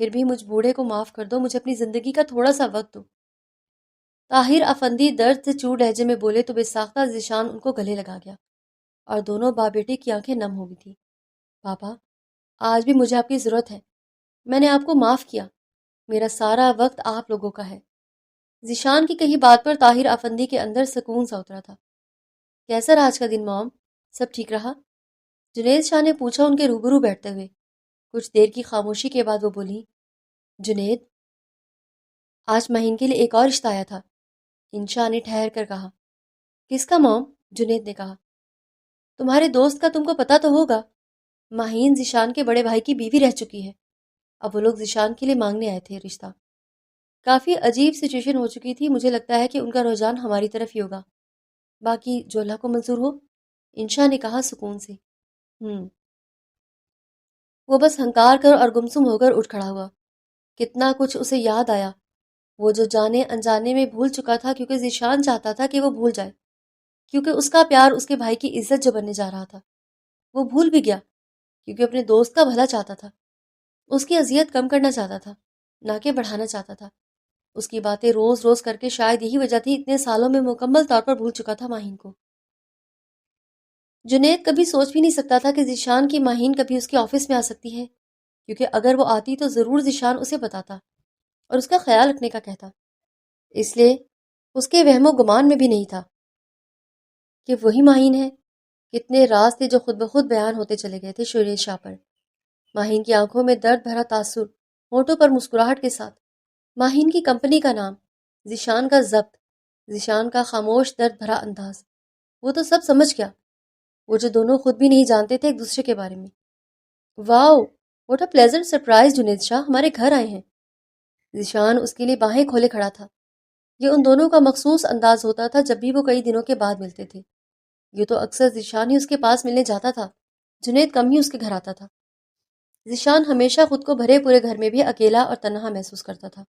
پھر بھی مجھ بوڑھے کو معاف کر دو، مجھے اپنی زندگی کا تھوڑا سا وقت دو۔ طاہر افندی درد سے چور لہجے میں بولے تو بے ساختہ ذیشان ان کو گلے لگا گیا، اور دونوں باپ بیٹے کی آنکھیں نم ہو گئی تھی۔ پاپا، آج بھی مجھے آپ کی ضرورت ہے، میں نے آپ کو معاف کیا، میرا سارا وقت آپ لوگوں کا ہے۔ ذیشان کی کہی بات پر طاہر افندی کے اندر سکون سا اترا تھا۔ کیسا رہا آج کا دن موم؟ سب ٹھیک رہا؟ جنید شاہ نے پوچھا ان کے روبرو بیٹھتے ہوئے۔ کچھ دیر کی خاموشی کے بعد وہ بولی، جنید، آج مہین کے لیے ایک اور رشتہ آیا تھا۔ انشا نے ٹھہر کر کہا۔ کس کا موم؟ جنید نے کہا۔ تمہارے دوست کا تم کو پتا تو ہوگا، ماہین ذیشان کے بڑے بھائی کی بیوی رہ چکی ہے، اب وہ لوگ ذیشان کے لیے مانگنے آئے تھے رشتہ۔ کافی عجیب سچویشن ہو چکی تھی، مجھے لگتا ہے کہ ان کا رجحان ہماری طرف ہی ہوگا، باقی جو اللہ کو منظور ہو، انشا نے کہا سکون سے۔ وہ بس ہنکار کر اور گمسم ہو کر اٹھ کھڑا ہوا۔ کتنا کچھ اسے یاد آیا، وہ جو جانے انجانے میں بھول چکا تھا، کیونکہ ذیشان چاہتا تھا کہ وہ بھول جائے، کیونکہ اس کا پیار اس کے بھائی کی عزت جو بننے جا رہا تھا۔ وہ بھول بھی گیا کیونکہ اپنے دوست کا بھلا چاہتا تھا، اس کی اذیت کم کرنا چاہتا تھا، نہ کہ بڑھانا چاہتا تھا۔ اس کی باتیں روز روز کر کے شاید یہی وجہ تھی اتنے سالوں میں مکمل طور پر بھول چکا تھا ماہین کو۔ جنید کبھی سوچ بھی نہیں سکتا تھا کہ ذیشان کی ماہین کبھی اس کے آفس میں آ سکتی ہے، کیونکہ اگر وہ آتی تو ضرور ذیشان اسے بتاتا اور اس کا خیال رکھنے کا کہتا۔ اس لیے اس کے وہم و گمان میں بھی نہیں تھا کہ وہی ماہین ہے۔ کتنے راز تھے جو خود بخود بیان ہوتے چلے گئے تھے شوریش شاہ پر۔ ماہین کی آنکھوں میں درد بھرا تاثر، ہونٹوں پر مسکراہٹ کے ساتھ، ماہین کی کمپنی کا نام، ذیشان کا ضبط، ذیشان کا خاموش درد بھرا انداز۔ وہ تو سب سمجھ گیا، وہ جو دونوں خود بھی نہیں جانتے تھے ایک دوسرے کے بارے میں۔ Wow, what a pleasant surprise Junaid Shah, ہمارے گھر آئے ہیں۔ ذیشان اس کے لیے باہیں کھولے کھڑا تھا۔ یہ ان دونوں کا مخصوص انداز ہوتا تھا جب بھی وہ کئی دنوں کے بعد ملتے تھے۔ یہ تو اکثر ذیشان ہی اس کے پاس ملنے جاتا تھا، جنید کم ہی اس کے گھر آتا تھا۔ ذیشان ہمیشہ خود کو بھرے پورے گھر میں بھی اکیلا اور تنہا محسوس کرتا تھا،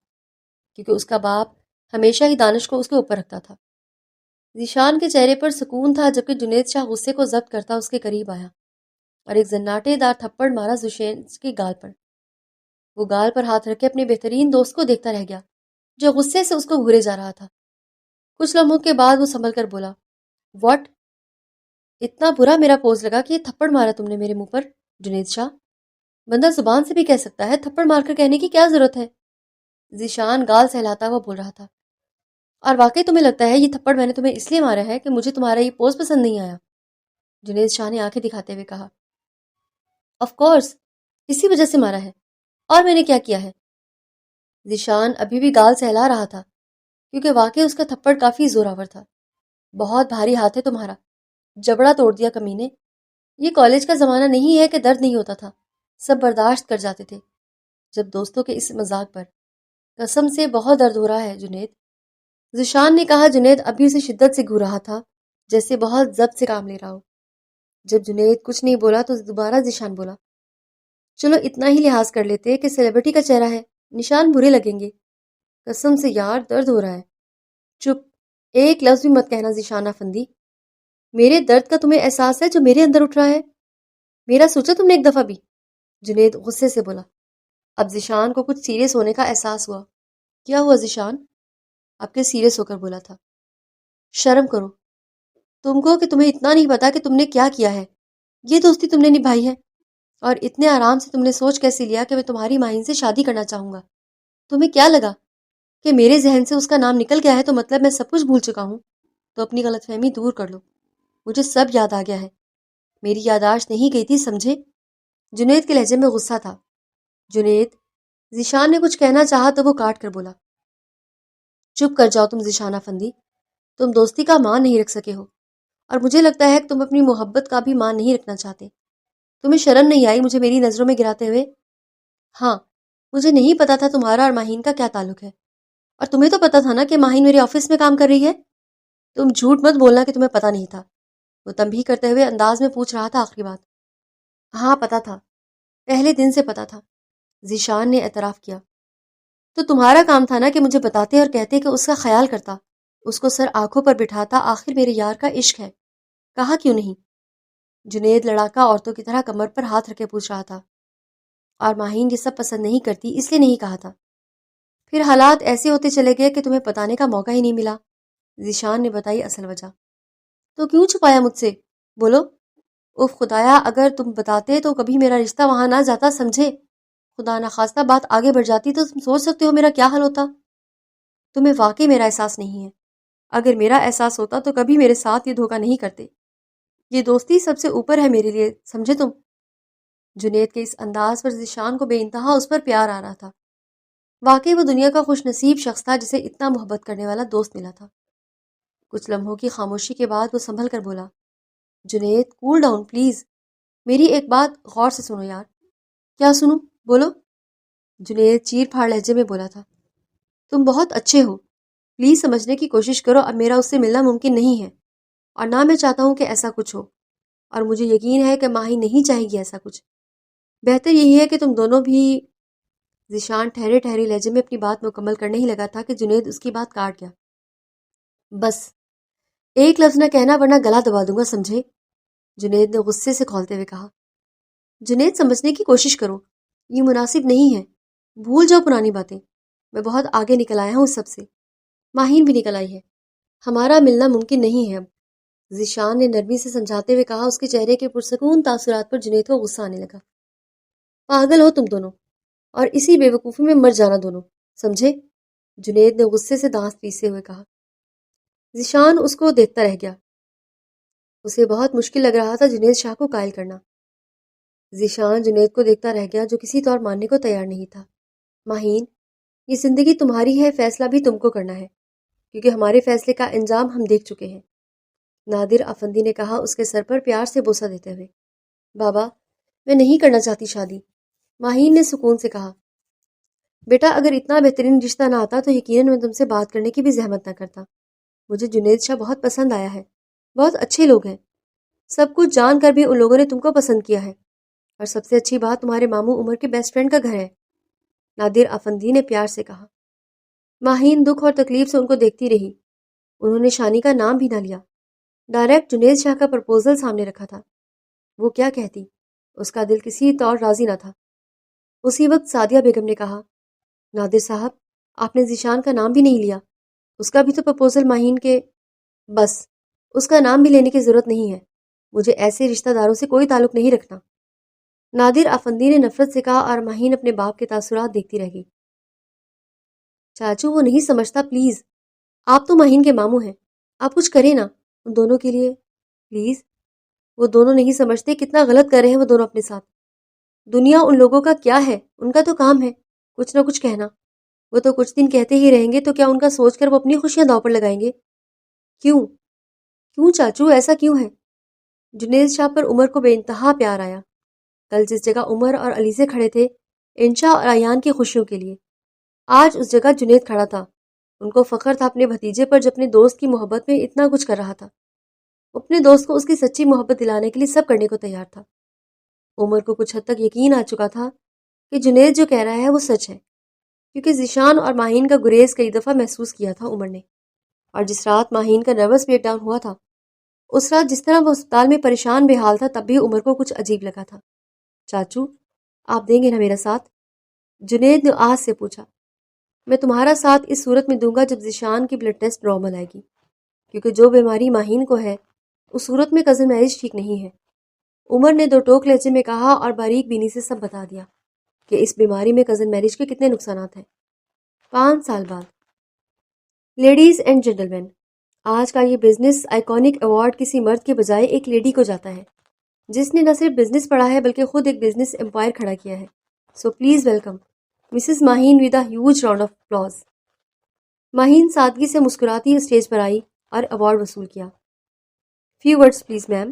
کیونکہ اس کا باپ ہمیشہ ہی دانش کو اس کے اوپر رکھتا تھا۔ ذیشان کے چہرے پر سکون تھا، جبکہ جنید شاہ غصے کو ضبط کرتا اس کے قریب آیا اور ایک زناٹے دار تھپڑ مارا زشین کے گال پر۔ وہ گال پر ہاتھ رکھے اپنے بہترین دوست کو دیکھتا رہ گیا جو غصے سے اس کو گھورے جا رہا تھا۔ کچھ لمحوں کے بعد وہ سنبھل کر بولا، واٹ؟ اتنا برا میرا پوز لگا کہ یہ تھپڑ مارا تم نے میرے منہ پر؟ جنید شاہ، بندہ زبان سے بھی کہہ سکتا ہے، تھپڑ مار کر کہنے کی کیا ضرورت ہے؟ ذیشان گال سہلاتا ہوا بول رہا تھا۔ اور واقعی تمہیں لگتا ہے یہ تھپڑ میں نے تمہیں اس لیے مارا ہے کہ مجھے تمہارا یہ پوز پسند نہیں آیا؟ جنید شاہ نے آنکھیں دکھاتے ہوئے کہا، آف کورس، اسی وجہ سے مارا ہے، اور میں نے کیا کیا ہے؟ ذیشان ابھی بھی گال سہلا رہا تھا کیونکہ واقعی اس کا تھپڑ کافی زوراور تھا۔ بہت بھاری ہاتھ ہے تمہارا، جبڑا توڑ دیا کمینے۔ یہ کالج کا زمانہ نہیں ہے کہ درد نہیں ہوتا تھا، سب برداشت کر جاتے تھے۔ جب دوستوں کے اس مذاق پر، قسم سے بہت درد ہو رہا ہے جنید، ذیشان نے کہا۔ جنید ابھی اسے شدت سے گھور رہا تھا، جیسے بہت ضبط سے کام لے رہا ہو۔ جب جنید کچھ نہیں بولا تو دوبارہ ذیشان بولا، چلو اتنا ہی لحاظ کر لیتے کہ سیلیبریٹی کا چہرہ ہے، نشان برے لگیں گے۔ قسم سے یار درد ہو رہا ہے۔ چپ، ایک لفظ بھی مت کہنا ذیشان افندی۔ میرے درد کا تمہیں احساس ہے جو میرے اندر اٹھ رہا ہے؟ میرا سوچا تم نے ایک دفعہ بھی؟ جنید غصے سے بولا۔ اب ذیشان کو کچھ سیریس ہونے کا احساس ہوا۔ کیا ہوا ذیشان؟ اب کے سیریس ہو کر بولا تھا، شرم کرو تم کو کہ تمہیں اتنا نہیں پتا کہ تم نے کیا کیا ہے۔ یہ دوستی تم نے نبھائی ہے، اور اتنے آرام سے تم نے سوچ کیسے لیا کہ میں تمہاری ماہین سے شادی کرنا چاہوں گا؟ تمہیں کیا لگا کہ میرے ذہن سے اس کا نام نکل گیا ہے تو مطلب میں سب کچھ بھول چکا ہوں؟ تو اپنی غلط فہمی دور کر لو، مجھے سب یاد آ گیا ہے۔ میری یادداشت نہیں گئی تھی، سمجھے؟ جنید کے لہجے میں غصہ تھا۔ جنید، ذیشان نے کچھ کہنا چاہا تو وہ کاٹ کر بولا، چپ کر جاؤ تم ذیشان افندی، تم دوستی کا مان نہیں رکھ سکے ہو، اور مجھے لگتا ہے کہ تم اپنی محبت کا بھی مان نہیں رکھنا چاہتے۔ تمہیں شرم نہیں آئی مجھے میری نظروں میں گراتے ہوئے؟ ہاں، مجھے نہیں پتا تھا تمہارا اور ماہین کا کیا تعلق ہے، اور تمہیں تو پتا تھا نا کہ ماہین میرے آفس میں کام کر رہی ہے۔ تم جھوٹ مت بولنا کہ تمہیں پتا نہیں تھا۔ وہ تنبیہ کرتے ہوئے انداز میں پوچھ رہا تھا آخری بات۔ ہاں پتا تھا، پہلے دن سے پتا تھا، ذیشان نے اعتراف کیا۔ تو تمہارا کام تھا نا کہ مجھے بتاتے اور کہتے کہ اس کا خیال کرتا، اس کو سر آنکھوں پر بٹھاتا، آخر میرے یار کا عشق ہے، کہا کیوں نہیں؟ جنید لڑاکا عورتوں کی طرح کمر پر ہاتھ رکھے پوچھ رہا تھا، اور ماہین یہ سب پسند نہیں کرتی اس لیے نہیں کہا تھا۔ پھر حالات ایسے ہوتے چلے گئے کہ تمہیں بتانے کا موقع ہی نہیں ملا۔ ذیشان نے بتائی اصل وجہ۔ تو کیوں چھپایا مجھ سے؟ بولو۔ اف خدایا، اگر تم بتاتے تو کبھی میرا رشتہ وہاں نہ جاتا، سمجھے؟ خدا نخواستہ بات آگے بڑھ جاتی تو تم سوچ سکتے ہو میرا کیا حل ہوتا۔ تمہیں واقعی میرا احساس نہیں ہے۔ اگر میرا احساس ہوتا تو کبھی میرے ساتھ یہ دھوکہ نہیں کرتے۔ یہ دوستی سب سے اوپر ہے میرے لیے، سمجھے تم؟ جنید کے اس انداز پر ذیشان کو بے انتہا اس پر پیار آ رہا تھا۔ واقعی وہ دنیا کا خوش نصیب شخص تھا جسے اتنا محبت کرنے والا دوست ملا تھا۔ کچھ لمحوں کی خاموشی کے بعد وہ سنبھل کر بولا، جنید کول ڈاؤن پلیز، میری ایک بات غور سے سنو یار۔ کیا سنوں؟ بولو۔ جنید چیر پھاڑ لہجے میں بولا تھا، تم بہت اچھے ہو، پلیز سمجھنے کی کوشش کرو، اب میرا اس سے ملنا ممکن نہیں ہے، اور نہ میں چاہتا ہوں کہ ایسا کچھ ہو، اور مجھے یقین ہے کہ ماہی نہیں چاہے گی ایسا کچھ۔ بہتر یہی ہے کہ تم دونوں بھی۔ ذیشان ٹھہرے ٹھہرے لہجے میں اپنی بات مکمل کرنے ہی لگا تھا کہ جنید اس کی بات کاٹ گیا۔ بس ایک لفظ نہ کہنا ورنہ گلا دبا دوں گا، سمجھے؟ جنید نے غصے سے کھولتے ہوئے کہا۔ جنید سمجھنے کی کوشش کرو، یہ مناسب نہیں ہے، بھول جاؤ پرانی باتیں، میں بہت آگے نکل آیا ہوں اس سب سے، ماہین بھی نکل آئی ہے، ہمارا ملنا ممکن نہیں ہے اب، ذیشان نے نرمی سے سمجھاتے ہوئے کہا۔ اس کے چہرے کے پرسکون تاثرات پر جنید کو غصہ آنے لگا۔ پاگل ہو تم دونوں، اور اسی بے وقوفی میں مر جانا دونوں، سمجھے؟ جنید نے غصے سے دانت پیستے ہوئے کہا۔ ذیشان اس کو دیکھتا رہ گیا، اسے بہت مشکل لگ رہا تھا جنید شاہ کو قائل کرنا۔ ذیشان جنید کو دیکھتا رہ گیا جو کسی طور ماننے کو تیار نہیں تھا۔ ماہین، یہ زندگی تمہاری ہے، فیصلہ بھی تم کو کرنا ہے، کیونکہ ہمارے فیصلے کا انجام ہم دیکھ چکے ہیں، نادر افندی نے کہا اس کے سر پر پیار سے بوسہ دیتے ہوئے۔ بابا، میں نہیں کرنا چاہتی شادی، ماہین نے سکون سے کہا۔ بیٹا، اگر اتنا بہترین رشتہ نہ آتا تو یقیناً میں تم سے بات کرنے کی بھی زحمت نہ کرتا۔ مجھے جنید شاہ بہت پسند آیا ہے، بہت اچھے لوگ ہیں، سب کچھ جان کر بھی ان لوگوں نے تم کو پسند کیا ہے، اور سب سے اچھی بات تمہارے ماموں عمر کے بیسٹ فرینڈ کا گھر ہے، نادر افندی نے پیار سے کہا۔ ماہین دکھ اور تکلیف سے ان کو دیکھتی رہی۔ انہوں نے شانی کا نام بھی نہ لیا، ڈائریکٹ جنید شاہ کا پرپوزل سامنے رکھا تھا۔ وہ کیا کہتی؟ اس کا دل کسی طور راضی نہ تھا۔ اسی وقت سعدیہ بیگم نے کہا، نادر صاحب، آپ نے ذیشان کا نام بھی نہیں لیا۔ اس کا بھی تو پرپوزل ماہین کے… بس، اس کا نام بھی لینے کی ضرورت نہیں ہے۔ مجھے ایسے رشتہ داروں سے کوئی تعلق نہیں رکھنا۔ نادر افندی نے نفرت سے کہا اور ماہین اپنے باپ کے تاثرات دیکھتی رہ گئی۔ چاچو، وہ نہیں سمجھتا، پلیز۔ آپ تو ماہین کے ماموں ہیں، آپ کچھ کریں نا ان دونوں کے لیے، پلیز۔ وہ دونوں نہیں سمجھتے کتنا غلط کر رہے ہیں وہ دونوں اپنے ساتھ۔ دنیا ان لوگوں کا کیا ہے؟ ان کا تو کام ہے کچھ نہ کچھ کہنا۔ وہ تو کچھ دن کہتے ہی رہیں گے، تو کیا ان کا سوچ کر وہ اپنی خوشیاں داؤ پر لگائیں گے؟ کیوں چاچو، ایسا کیوں ہے؟ جنید شاہ پر عمر کو بے انتہا پیار آیا۔ کل جس جگہ عمر اور علیزے کھڑے تھے انشا اور ایان کی خوشیوں کے لیے، آج اس جگہ جنید کھڑا تھا۔ ان کو فخر تھا اپنے بھتیجے پر جو اپنے دوست کی محبت میں اتنا کچھ کر رہا تھا۔ اپنے دوست کو اس کی سچی محبت دلانے کے لیے سب کرنے کو تیار تھا۔ عمر کو کچھ حد تک یقین آ چکا تھا کہ جنید جو کہہ رہا ہے وہ سچ ہے، کیونکہ ذیشان اور ماہین کا گریز کئی دفعہ محسوس کیا تھا عمر نے۔ اور جس رات ماہین کا نروس بریک ڈاؤن ہوا تھا، اس رات جس طرح وہ اسپتال میں پریشان بے حال تھا، تب بھی عمر کو کچھ عجیب لگا تھا۔ چاچو، آپ دیں گے نا میرا ساتھ؟ جنید نے آس سے پوچھا۔ میں تمہارا ساتھ اس صورت میں دوں گا جب ذیشان کی بلڈ ٹیسٹ نارمل آئے گی، کیونکہ جو بیماری ماہین کو ہے اس صورت میں کزن میرج ٹھیک نہیں ہے۔ عمر نے دو ٹوک لہجے میں کہا اور باریک بینی سے سب بتا دیا کہ اس بیماری میں کزن میرج کے کتنے نقصانات ہیں۔ 5 سال بعد۔ لیڈیز اینڈ جینٹلمین، آج کا یہ بزنس آئیکونک ایوارڈ کسی مرد کے بجائے ایک لیڈی کو جاتا ہے، جس نے نہ صرف بزنس پڑھا ہے بلکہ خود ایک بزنس امپائر کھڑا کیا ہے۔ So please welcome Mrs Maheen with a huge round of applause. Maheen سادگی سے مسکراتی اسٹیج پر آئی اور ایوارڈ وصول کیا۔ Few words please ma'am,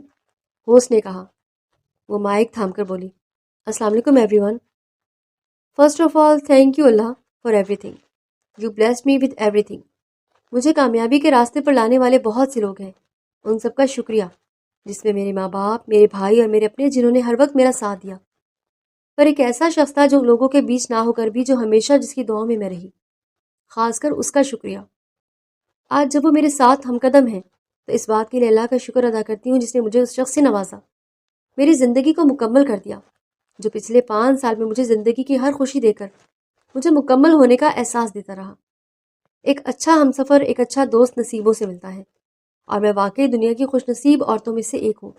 host نے کہا۔ وہ مائک تھام کر بولی، السلام علیکم every one. First of all thank you Allah for every thing, you blessed me with every thing. مجھے کامیابی کے راستے پر لانے والے بہت سے لوگ ہیں، ان سب کا شکریہ، جس میں میرے ماں باپ، میرے بھائی اور میرے اپنے، جنہوں نے ہر وقت میرا ساتھ دیا۔ پر ایک ایسا شخص تھا جو لوگوں کے بیچ نہ ہو کر بھی جو ہمیشہ جس کی دعاؤں میں رہی، خاص کر اس کا شکریہ۔ آج جب وہ میرے ساتھ ہم قدم ہیں تو اس بات کے لیے اللہ کا شکر ادا کرتی ہوں جس نے مجھے اس شخص سے نوازا، میری زندگی کو مکمل کر دیا، جو پچھلے 5 سال میں مجھے زندگی کی ہر خوشی دے کر مجھے مکمل ہونے کا احساس دیتا رہا۔ ایک اچھا ہمسفر، ایک اچھا دوست نصیبوں سے ملتا ہے، اور میں واقعی دنیا کی خوش نصیب عورتوں میں سے ایک ہوں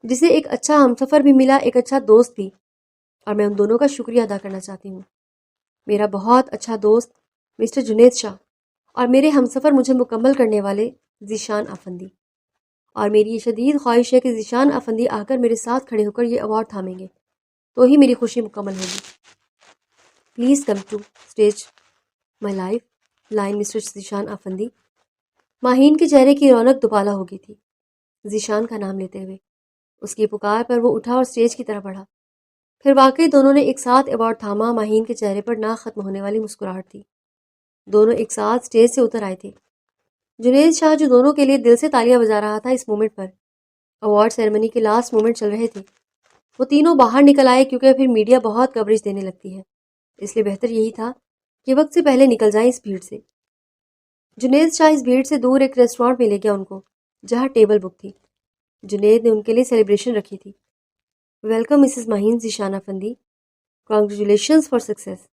جسے ایک اچھا ہمسفر بھی ملا، ایک اچھا دوست بھی، اور میں ان دونوں کا شکریہ ادا کرنا چاہتی ہوں۔ میرا بہت اچھا دوست مسٹر جنید شاہ اور میرے ہمسفر مجھے مکمل کرنے والے ذیشان افندی، اور میری یہ شدید خواہش ہے کہ ذیشان افندی آ کر میرے ساتھ کھڑے ہو کر یہ ایوارڈ تھامیں گے تو ہی میری خوشی مکمل ہوگی۔ Please come to stage my life line Mr Zeeshan Effendi. Maheen کے چہرے کی رونق دوبالا ہو گئی تھی ذیشان کا نام لیتے ہوئے۔ اس کی پکار پر وہ اٹھا اور اسٹیج کی طرف بڑھا۔ پھر واقعی دونوں نے ایک ساتھ ایوارڈ تھاما۔ ماہین کے چہرے پر نہ ختم ہونے والی مسکراہٹ تھی۔ دونوں ایک ساتھ اسٹیج سے اتر آئے تھے۔ جنید شاہ جو دونوں کے لیے دل سے تالیاں بجا رہا تھا، اس مومنٹ پر ایوارڈ سیریمنی کے لاسٹ مومنٹ چل رہے تھے۔ وہ تینوں باہر نکل آئے کیونکہ پھر میڈیا بہت کوریج دینے لگتی ہے، اس لیے بہتر یہی تھا کہ وقت سے پہلے نکل جائیں اس بھیڑ سے۔ جنید شاہ اس بھیڑ سے دور ایک ریسٹورانٹ میں لے گیا ان کو، جہاں ٹیبل بک تھی۔ جنید نے ان کے لیے سیلیبریشن رکھی تھی۔ Welcome Mrs Maheen Zeeshan Effendi, congratulations for success.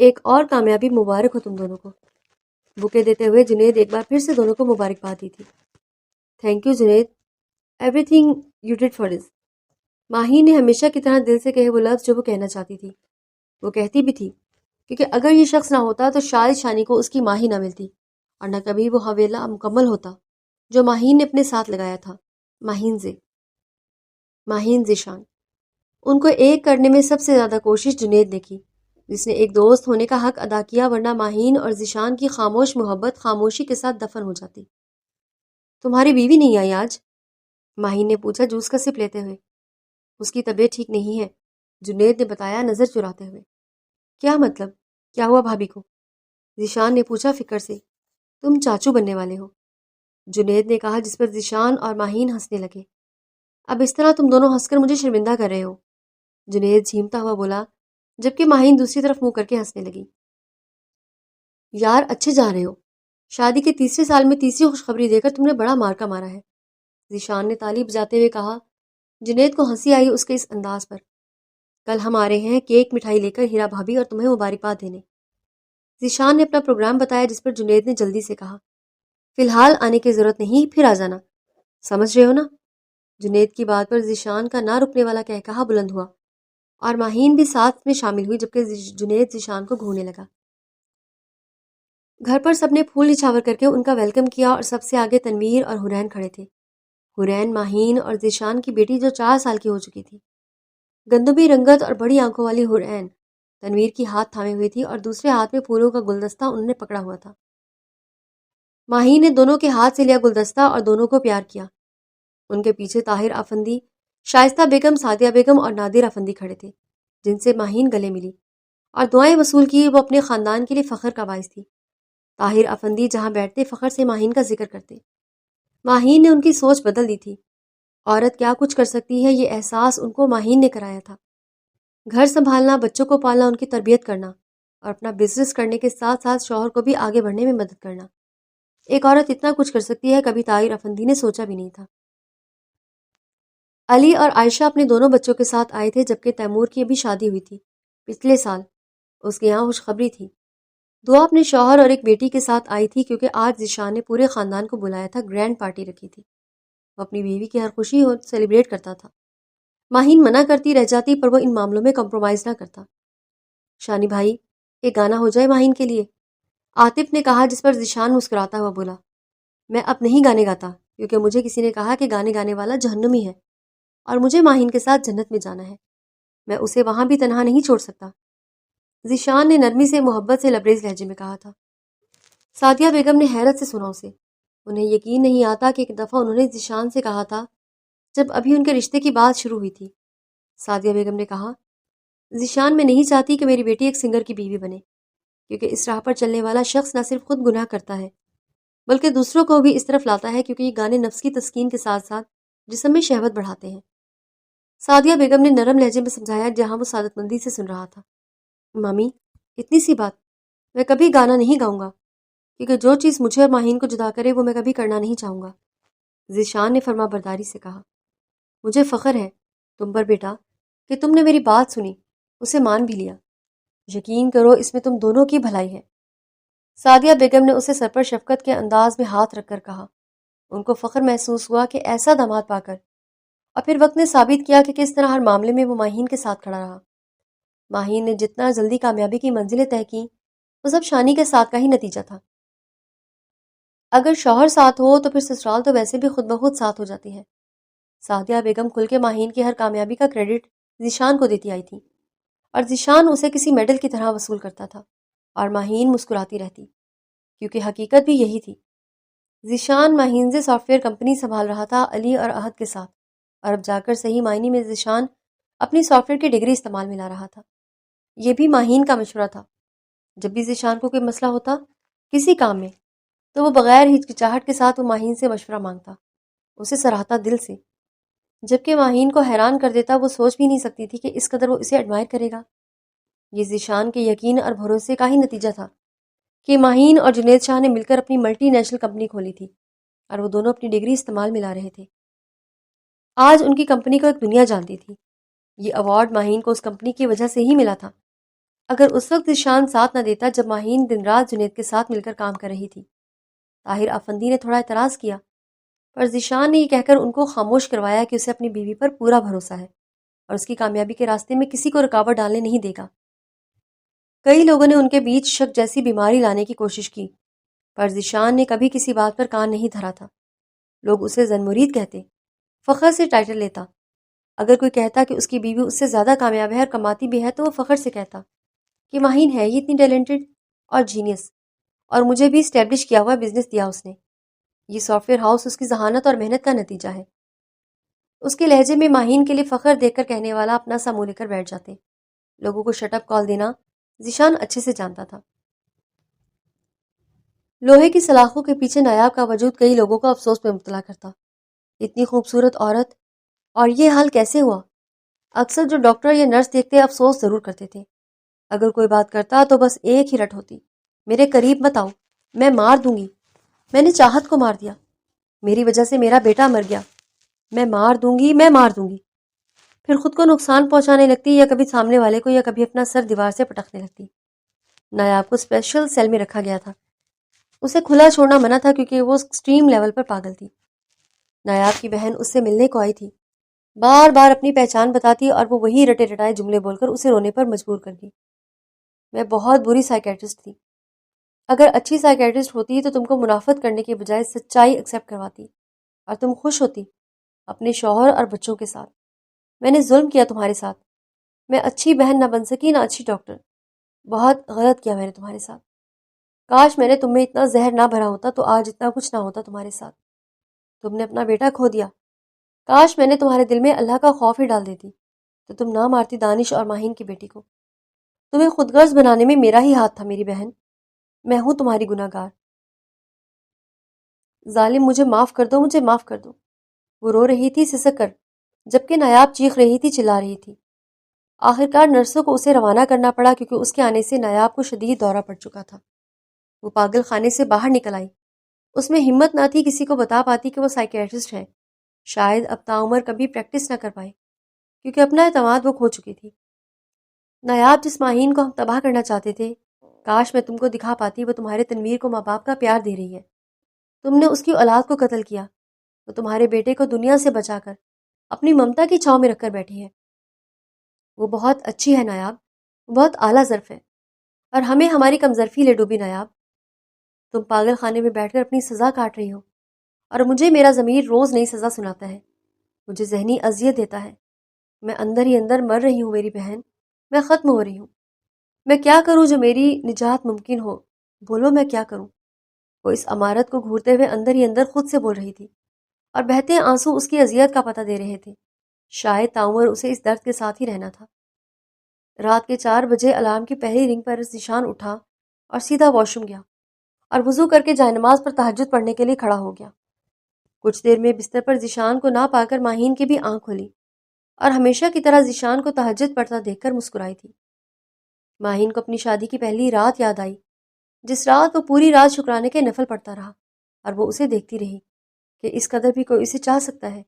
ایک اور کامیابی مبارک ہو تم دونوں کو۔ بکے دیتے ہوئے جنید ایک بار پھر سے دونوں کو مبارکباد دی تھی۔ Thank you Junaid, everything you did for us. Maheen نے ہمیشہ کی طرح دل سے کہے وہ لفظ جو وہ کہنا چاہتی تھی، وہ کہتی بھی تھی، کیونکہ اگر یہ شخص نہ ہوتا تو شاید شانی کو اس کی ماں ہی نہ ملتی، اور نہ کبھی وہ حویلہ مکمل ہوتا جو ماہین نے اپنے ساتھ لگایا تھا۔ ماہین ذیشان۔ ان کو ایک کرنے میں سب سے زیادہ کوشش جنید نے کی، جس نے ایک دوست ہونے کا حق ادا کیا، ورنہ ماہین اور ذیشان کی خاموش محبت خاموشی کے ساتھ دفن ہو جاتی۔ تمہاری بیوی نہیں آئی آج؟ ماہین نے پوچھا جوس کا سپ لیتے ہوئے۔ اس کی طبیعت ٹھیک نہیں ہے، جنید نے بتایا نظر چراتے ہوئے۔ کیا مطلب؟ کیا ہوا بھابھی کو؟ ذیشان نے پوچھا فکر سے۔ تم چاچو بننے والے ہو، جنید نے کہا، جس پر ذیشان اور ماہین ہنسنے لگے۔ اب اس طرح تم دونوں ہنس کر مجھے شرمندہ کر رہے ہو، جنید جھیمتا ہوا بولا، جبکہ ماہین دوسری طرف منہ کر کے ہنسنے لگی۔ یار اچھے جا رہے ہو، شادی کے تیسرے سال میں تیسری خوشخبری دے کر تم نے بڑا مارکا مارا ہے، ذیشان نے تالی بجاتے ہوئے کہا۔ جنید کو ہنسی آئی اس کے اس انداز پر۔ کل ہم آ رہے ہیں کیک مٹھائی لے کر ہیرا بھابھی اور تمہیں مبارکباد دینے۔ ذیشان نے اپنا پروگرام بتایا، جس پر جنید نے جلدی سے کہا، فی الحال آنے کی ضرورت نہیں، پھر آ جانا، سمجھ رہے ہو نا؟ جنید کی بات پر ذیشان کا نہ رکنے والا کہا بلند ہوا، اور ماہین بھی ساتھ میں شامل ہوئی، جبکہ جنید ذیشان کو گھورنے لگا۔ گھر پر سب نے پھول نچھاور کر کے ان کا ویلکم کیا، اور سب سے آگے تنویر اور حرین کھڑے تھے۔ حرین ماہین اور ذیشان کی بیٹی جو 4 سال کی ہو چکی تھی۔ گندمی رنگت اور بڑی آنکھوں والی حرین تنویر کی ہاتھ تھامے ہوئی تھی، اور دوسرے ہاتھ میں پھولوں کا گلدستہ انہوں نے پکڑا ہوا تھا۔ ماہین نے دونوں کے ہاتھ سے لیا گلدستہ اور دونوں کو پیار کیا۔ ان کے پیچھے طاہر افندی، شائستہ بیگم، سعدیہ بیگم اور نادر افندی کھڑے تھے، جن سے ماہین گلے ملی اور دعائیں وصول کی۔ وہ اپنے خاندان کے لیے فخر کا باعث تھی۔ طاہر افندی جہاں بیٹھتے فخر سے ماہین کا ذکر کرتے۔ ماہین نے ان کی سوچ بدل دی تھی۔ عورت کیا کچھ کر سکتی ہے، یہ احساس ان کو ماہین نے کرایا تھا۔ گھر سنبھالنا، بچوں کو پالنا، ان کی تربیت کرنا، اور اپنا بزنس کرنے کے ساتھ ساتھ شوہر کو بھی آگے بڑھنے میں مدد کرنا، ایک عورت اتنا کچھ کر سکتی ہے، کبھی طاہر افندی نے سوچا بھی نہیں تھا۔ علی اور عائشہ اپنے دونوں بچوں کے ساتھ آئے تھے، جبکہ تیمور کی ابھی شادی ہوئی تھی پچھلے سال۔ اس کے یہاں خوشخبری تھی۔ دعا اپنے شوہر اور ایک بیٹی کے ساتھ آئی تھی، کیونکہ آج ذیشان نے پورے خاندان کو بلایا تھا، گرینڈ پارٹی رکھی تھی۔ وہ اپنی بیوی کی ہر خوشی سیلیبریٹ کرتا تھا۔ ماہین منع کرتی رہ جاتی، پر وہ ان معاملوں میں کمپرومائز نہ کرتا۔ شانی بھائی، ایک گانا ہو جائے ماہین کے لیے، عاطف نے کہا، جس پر ذیشان مسکراتا ہوا بولا، میں اب نہیں گانے گاتا، کیونکہ مجھے کسی نے کہا کہ گانے گانے والا جہنمی ہے، اور مجھے ماہین کے ساتھ جنت میں جانا ہے، میں اسے وہاں بھی تنہا نہیں چھوڑ سکتا، ذیشان نے نرمی سے محبت سے لبریز لہجے میں کہا تھا۔ سعدیہ بیگم نے حیرت سے سنا اسے۔ انہیں یقین نہیں آتا کہ ایک دفعہ انہوں نے ذیشان سے کہا تھا، جب ابھی ان کے رشتے کی بات شروع ہوئی تھی۔ سعدیہ بیگم نے کہا، ذیشان میں نہیں چاہتی کہ میری بیٹی ایک سنگر کی بیوی بنے، کیونکہ اس راہ پر چلنے والا شخص نہ صرف خود گناہ کرتا ہے، بلکہ دوسروں کو بھی اس طرف لاتا ہے، کیونکہ یہ گانے نفس کی تسکین کے ساتھ ساتھ جسم میں شہوت بڑھاتے ہیں۔ سعدیہ بیگم نے نرم لہجے میں سمجھایا، جہاں وہ سعادت مندی سے سن رہا تھا۔ مامی، اتنی سی بات، میں کبھی گانا نہیں گاؤں گا، کیونکہ جو چیز مجھے اور ماہین کو جدا کرے وہ میں کبھی کرنا نہیں چاہوں گا، ذیشان نے فرما برداری سے کہا۔ مجھے فخر ہے تم پر بیٹا، کہ تم نے میری بات سنی، اسے مان بھی لیا۔ یقین کرو اس میں تم دونوں کی بھلائی ہے۔ سعدیہ بیگم نے اسے سر پر شفقت کے انداز میں ہاتھ رکھ کر کہا۔ ان کو فخر محسوس ہوا کہ ایسا داماد پا کر، اور پھر وقت نے ثابت کیا کہ کس طرح ہر معاملے میں وہ ماہین کے ساتھ کھڑا رہا۔ ماہین نے جتنا جلدی کامیابی کی منزلیں طے کیں، وہ سب شانی کے ساتھ کا ہی نتیجہ تھا۔ اگر شوہر ساتھ ہو تو پھر سسرال تو ویسے بھی خود بخود ساتھ ہو جاتی ہے۔ سعدیہ بیگم کھل کے ماہین کی ہر کامیابی کا کریڈٹ ذیشان کو دیتی آئی تھی، اور ذیشان اسے کسی میڈل کی طرح وصول کرتا تھا، اور ماہین مسکراتی رہتی، کیونکہ حقیقت بھی یہی تھی۔ ذیشان ماہین سے سافٹ ویئر کمپنی سنبھال رہا تھا، علی اور احد کے ساتھ، اور اب جا کر صحیح معنی میں ذیشان اپنی سافٹ ویئر کی ڈگری استعمال میں لا رہا تھا۔ یہ بھی ماہین کا مشورہ تھا۔ جب بھی ذیشان کو کوئی مسئلہ ہوتا کسی کام میں، تو وہ بغیر ہچکچاہٹ کے ساتھ وہ ماہین سے مشورہ مانگتا، اسے سراہتا دل سے، جبکہ ماہین کو حیران کر دیتا۔ وہ سوچ بھی نہیں سکتی تھی کہ اس قدر وہ اسے ایڈمائر کرے گا۔ یہ ذیشان کے یقین اور بھروسے کا ہی نتیجہ تھا کہ ماہین اور جنید شاہ نے مل کر اپنی ملٹی نیشنل کمپنی کھولی تھی، اور وہ دونوں اپنی ڈگری استعمال میں لا رہے تھے۔ آج ان کی کمپنی کو ایک دنیا جانتی تھی۔ یہ ایوارڈ ماہین کو اس کمپنی کی وجہ سے ہی ملا تھا۔ اگر اس وقت ذیشان ساتھ نہ دیتا جب ماہین دن رات جنید کے ساتھ مل کر کام کر رہی تھی۔ طاہر افندی نے تھوڑا اعتراض کیا، پر ذیشان نے یہ کہہ کر ان کو خاموش کروایا کہ اسے اپنی بیوی پر پورا بھروسہ ہے، اور اس کی کامیابی کے راستے میں کسی کو رکاوٹ ڈالنے نہیں دے گا۔ کئی لوگوں نے ان کے بیچ شک جیسی بیماری لانے کی کوشش کی، پر ذیشان نے کبھی کسی بات پر کان نہیں دھرا تھا۔ لوگ اسے زن مرید کہتے، فخر سے ٹائٹل لیتا۔ اگر کوئی کہتا کہ اس کی بیوی اس سے زیادہ کامیاب ہے اور کماتی بھی ہے، تو وہ فخر سے کہتا کہ ماہین ہے یہ اتنی ٹیلنٹڈ اور جینیس، اور مجھے بھی اسٹیبلش کیا ہوا بزنس دیا اس نے۔ یہ سافٹ ویئر ہاؤس اس کی ذہانت اور محنت کا نتیجہ ہے۔ اس کے لہجے میں ماہین کے لیے فخر دیکھ کر کہنے والا اپنا سا منہ لے کر بیٹھ جاتے۔ لوگوں کو شٹ اپ کال دینا ذیشان اچھے سے جانتا تھا۔ لوہے کی سلاخوں کے پیچھے نایاب کا وجود کئی لوگوں کو افسوس میں مبتلا کرتا۔ اتنی خوبصورت عورت، اور یہ حال کیسے ہوا؟ اکثر جو ڈاکٹر یا نرس دیکھتے افسوس ضرور کرتے تھے۔ اگر کوئی بات کرتا تو بس ایک ہی رٹ ہوتی، میرے قریب مت آؤ، میں مار دوں گی، میں نے چاہت کو مار دیا، میری وجہ سے میرا بیٹا مر گیا، میں مار دوں گی، میں مار دوں گی۔ پھر خود کو نقصان پہنچانے لگتی یا کبھی سامنے والے کو یا کبھی اپنا سر دیوار سے پٹکنے لگتی۔ نایاب کو اسپیشل سیل میں رکھا گیا تھا، اسے کھلا چھوڑنا منع تھا کیونکہ وہ ایکسٹریم لیول پر پاگل تھی۔ نایاب کی بہن اس سے ملنے کو آئی تھی، بار بار اپنی پہچان بتاتی اور وہ وہی رٹے رٹائے جملے بول کر اسے رونے پر مجبور کر دی۔ میں بہت بری سائیکیٹرسٹ تھی، اگر اچھی سائیکیٹرسٹ ہوتی تو تم کو منافقت کرنے کے بجائے سچائی ایکسیپٹ کرواتی اور تم خوش ہوتی اپنے شوہر اور بچوں کے ساتھ۔ میں نے ظلم کیا تمہارے ساتھ، میں اچھی بہن نہ بن سکی نہ اچھی ڈاکٹر، بہت غلط کیا میں نے تمہارے ساتھ۔ کاش میں نے تم میں اتنا زہر نہ بھرا ہوتا تو آج اتنا کچھ نہ ہوتا تمہارے ساتھ۔ تم نے اپنا بیٹا کھو دیا، کاش میں نے تمہارے دل میں اللہ کا خوف ہی ڈال دیتی تو تم نہ مارتی دانش اور ماہین کی بیٹی کو۔ تمہیں خود غرض بنانے میں میرا ہی ہاتھ تھا میری بہن، میں ہوں تمہاری گناہ گار۔ ظالم، مجھے معاف کر دو، مجھے معاف کر دو۔ وہ رو رہی تھی سسک کر، جبکہ نایاب چیخ رہی تھی، چلا رہی تھی۔ آخرکار نرسوں کو اسے روانہ کرنا پڑا کیونکہ اس کے آنے سے نایاب کو شدید دورہ پڑ چکا تھا۔ وہ پاگل خانے سے باہر نکل آئی، اس میں ہمت نہ تھی کسی کو بتا پاتی کہ وہ سائیکیٹرسٹ ہے۔ شاید اب تاعمر کبھی پریکٹس نہ کر پائے کیونکہ اپنا اعتماد وہ کھو چکی تھی۔ نایاب، جس ماہین کو ہم تباہ کرنا چاہتے تھے، کاش میں تم کو دکھا پاتی وہ تمہارے تنویر کو ماں باپ کا پیار دے رہی ہے۔ تم نے اس کی اولاد کو قتل کیا، وہ تمہارے بیٹے کو دنیا سے بچا کر اپنی ممتا کی چھاؤں میں رکھ کر بیٹھی ہے۔ وہ بہت اچھی ہے نایاب، وہ بہت اعلیٰ ظرف ہے، اور ہمیں ہماری کم ظرفی لے ڈوبی نایاب۔ تم پاگل خانے میں بیٹھ کر اپنی سزا کاٹ رہی ہو اور مجھے میرا ضمیر روز نئی سزا سناتا ہے، مجھے ذہنی اذیت دیتا ہے۔ میں اندر ہی اندر مر رہی ہوں میری بہن، میں ختم ہو رہی ہوں۔ میں کیا کروں جو میری نجات ممکن ہو؟ بولو میں کیا کروں؟ وہ اس عمارت کو گھورتے ہوئے اندر ہی اندر خود سے بول رہی تھی اور بہتے آنسو اس کی اذیت کا پتہ دے رہے تھے۔ شاید تعمر اسے اس درد کے ساتھ ہی رہنا تھا۔ رات کے 4 بجے الارم کی پہلی رنگ پر ذیشان اٹھا اور سیدھا واش روم گیا اور وضو کر کے جائے نماز پر تہجد پڑھنے کے لیے کھڑا ہو گیا۔ کچھ دیر میں بستر پر ذیشان کو نہ پا کر ماہین کی بھی آنکھ کھلی اور ہمیشہ کی طرح ذیشان کو تہجد پڑھتا دیکھ کر مسکرائی تھی۔ ماہین کو اپنی شادی کی پہلی رات یاد آئی، جس رات وہ پوری رات شکرانے کے نفل پڑھتا رہا اور وہ اسے دیکھتی رہی کہ اس قدر بھی کوئی اسے چاہ سکتا ہے۔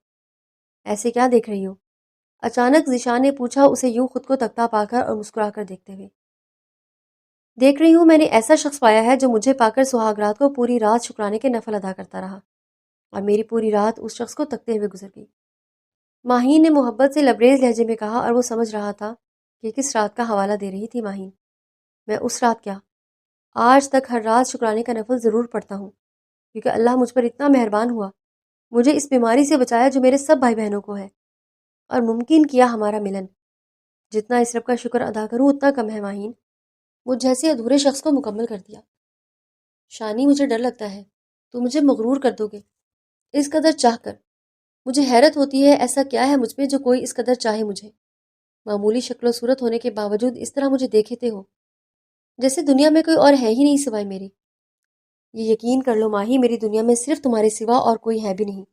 ایسے کیا دیکھ رہی ہو؟ اچانک ذیشان نے پوچھا، اسے یوں خود کو تکتا پا کر اور مسکرا کر دیکھتے ہوئے۔ دیکھ رہی ہوں، میں نے ایسا شخص پایا ہے جو مجھے پا کر سہاگ رات کو پوری رات شکرانے کے نفل ادا کرتا رہا، اور میری پوری رات اس شخص کو تکتے ہوئے گزر گئی۔ ماہین نے محبت سے لبریز لہجے میں کہا، اور وہ سمجھ رہا تھا کہ کس رات کا حوالہ دے رہی تھی ماہین۔ میں اس رات کیا، آج تک ہر رات شکرانے کا نفل ضرور پڑھتا ہوں کیونکہ اللہ مجھ پر اتنا مہربان ہوا، مجھے اس بیماری سے بچایا جو میرے سب بھائی بہنوں کو ہے، اور ممکن کیا ہمارا ملن۔ جتنا اس رب کا شکر ادا کروں اتنا کم ہے ماہین، مجھ جیسے ادھورے شخص کو مکمل کر دیا۔ شانی، مجھے ڈر لگتا ہے تو مجھے مغرور کر دو گے اس قدر چاہ کر۔ مجھے حیرت ہوتی ہے ایسا کیا ہے مجھ میں جو کوئی اس قدر چاہے مجھے، معمولی شکل و صورت ہونے کے باوجود اس طرح مجھے دیکھتے ہو جیسے دنیا میں کوئی اور ہے ہی نہیں سوائے میری۔ یہ یقین کر لو ماہی، میری دنیا میں صرف تمہارے سوا اور کوئی ہے بھی نہیں۔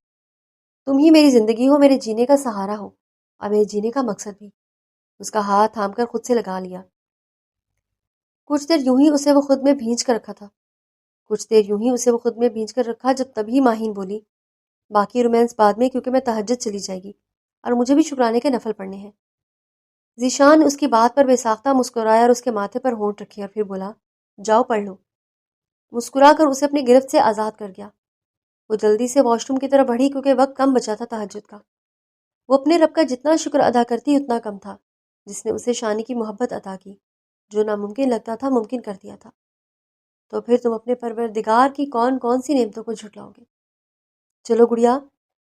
تم ہی میری زندگی ہو، میرے جینے کا سہارا ہو اور میرے جینے کا مقصد بھی۔ اس کا ہاتھ تھام کر خود سے لگا لیا۔ کچھ دیر یوں ہی اسے وہ خود میں بھینچ کر رکھا تھا، کچھ دیر یوں ہی اسے وہ خود میں بھینچ کر رکھا جب تبھی ماہین بولی، باقی رومانس بعد میں کیونکہ میں تہجد چلی جائے گی اور مجھے بھی شکرانے کے نفل پڑھنے ہیں۔ ذیشان نے اس کی بات پر بے ساختہ مسکرایا اور اس کے ماتھے پر ہونٹ رکھے اور پھر بولا، جاؤ پڑھ لو۔ مسکرا کر اسے اپنی گرفت سے آزاد کر گیا۔ وہ جلدی سے واش روم کی طرف بڑھی کیونکہ وقت کم بچا تھا تہجد کا۔ وہ اپنے رب کا جتنا شکر ادا کرتی اتنا کم تھا، جس نے اسے شانی کی محبت عطا کی، جو ناممکن لگتا تھا ممکن کر دیا تھا۔ تو پھر تم اپنے پروردگار کی کون کون سی نعمتوں کو جھٹلاؤ گے؟ چلو گڑیا،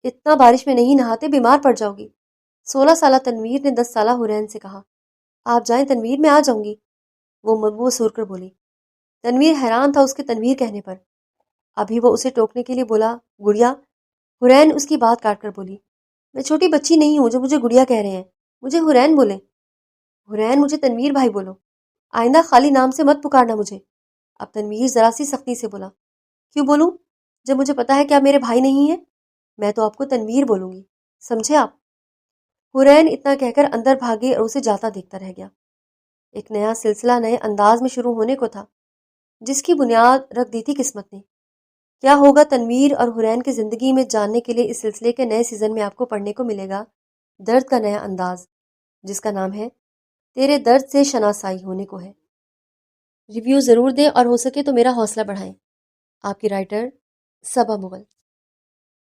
اتنا بارش میں نہیں نہاتے، بیمار پڑ جاؤ گی۔ 16 سالہ تنویر نے 10 سالہ حرین سے کہا۔ آپ جائیں تنویر، میں آ جاؤں گی، وہ مدبو سور کر بولی۔ تنویر حیران تھا اس کے تنویر کہنے پر۔ ابھی وہ اسے ٹوکنے کے لیے بولا، گڑیا، حرین اس کی بات کاٹ کر بولی، میں چھوٹی بچی نہیں ہوں جو مجھے گڑیا کہہ رہے ہیں، مجھے حرین بولیں۔ حرین، مجھے تنویر بھائی بولو، آئندہ خالی نام سے مت پکارنا مجھے۔ اب تنویر ذرا سی سختی سے بولا، کیوں بولوں جب مجھے پتا ہے کہ آپ میرے بھائی نہیں ہیں؟ میں تو آپ کو تنویر بولوں گی، سمجھے آپ؟ حرین اتنا کہہ کر اندر بھاگے اور اسے جاتا دیکھتا رہ گیا۔ ایک نیا سلسلہ نئے انداز میں شروع ہونے کو تھا، جس کی بنیاد رکھ دی تھی قسمت نے۔ کیا ہوگا تنویر اور حرین کی زندگی میں جاننے کے لیے اس سلسلے کے نئے سیزن میں آپ کو پڑھنے کو ملے گا درد کا نیا انداز، جس کا نام ہے تیرے درد سے شناسائی ہونے کو ہے۔ ریویو ضرور دیں اور ہو سکے تو میرا حوصلہ بڑھائیں۔ آپ کی رائٹر صبا مغل۔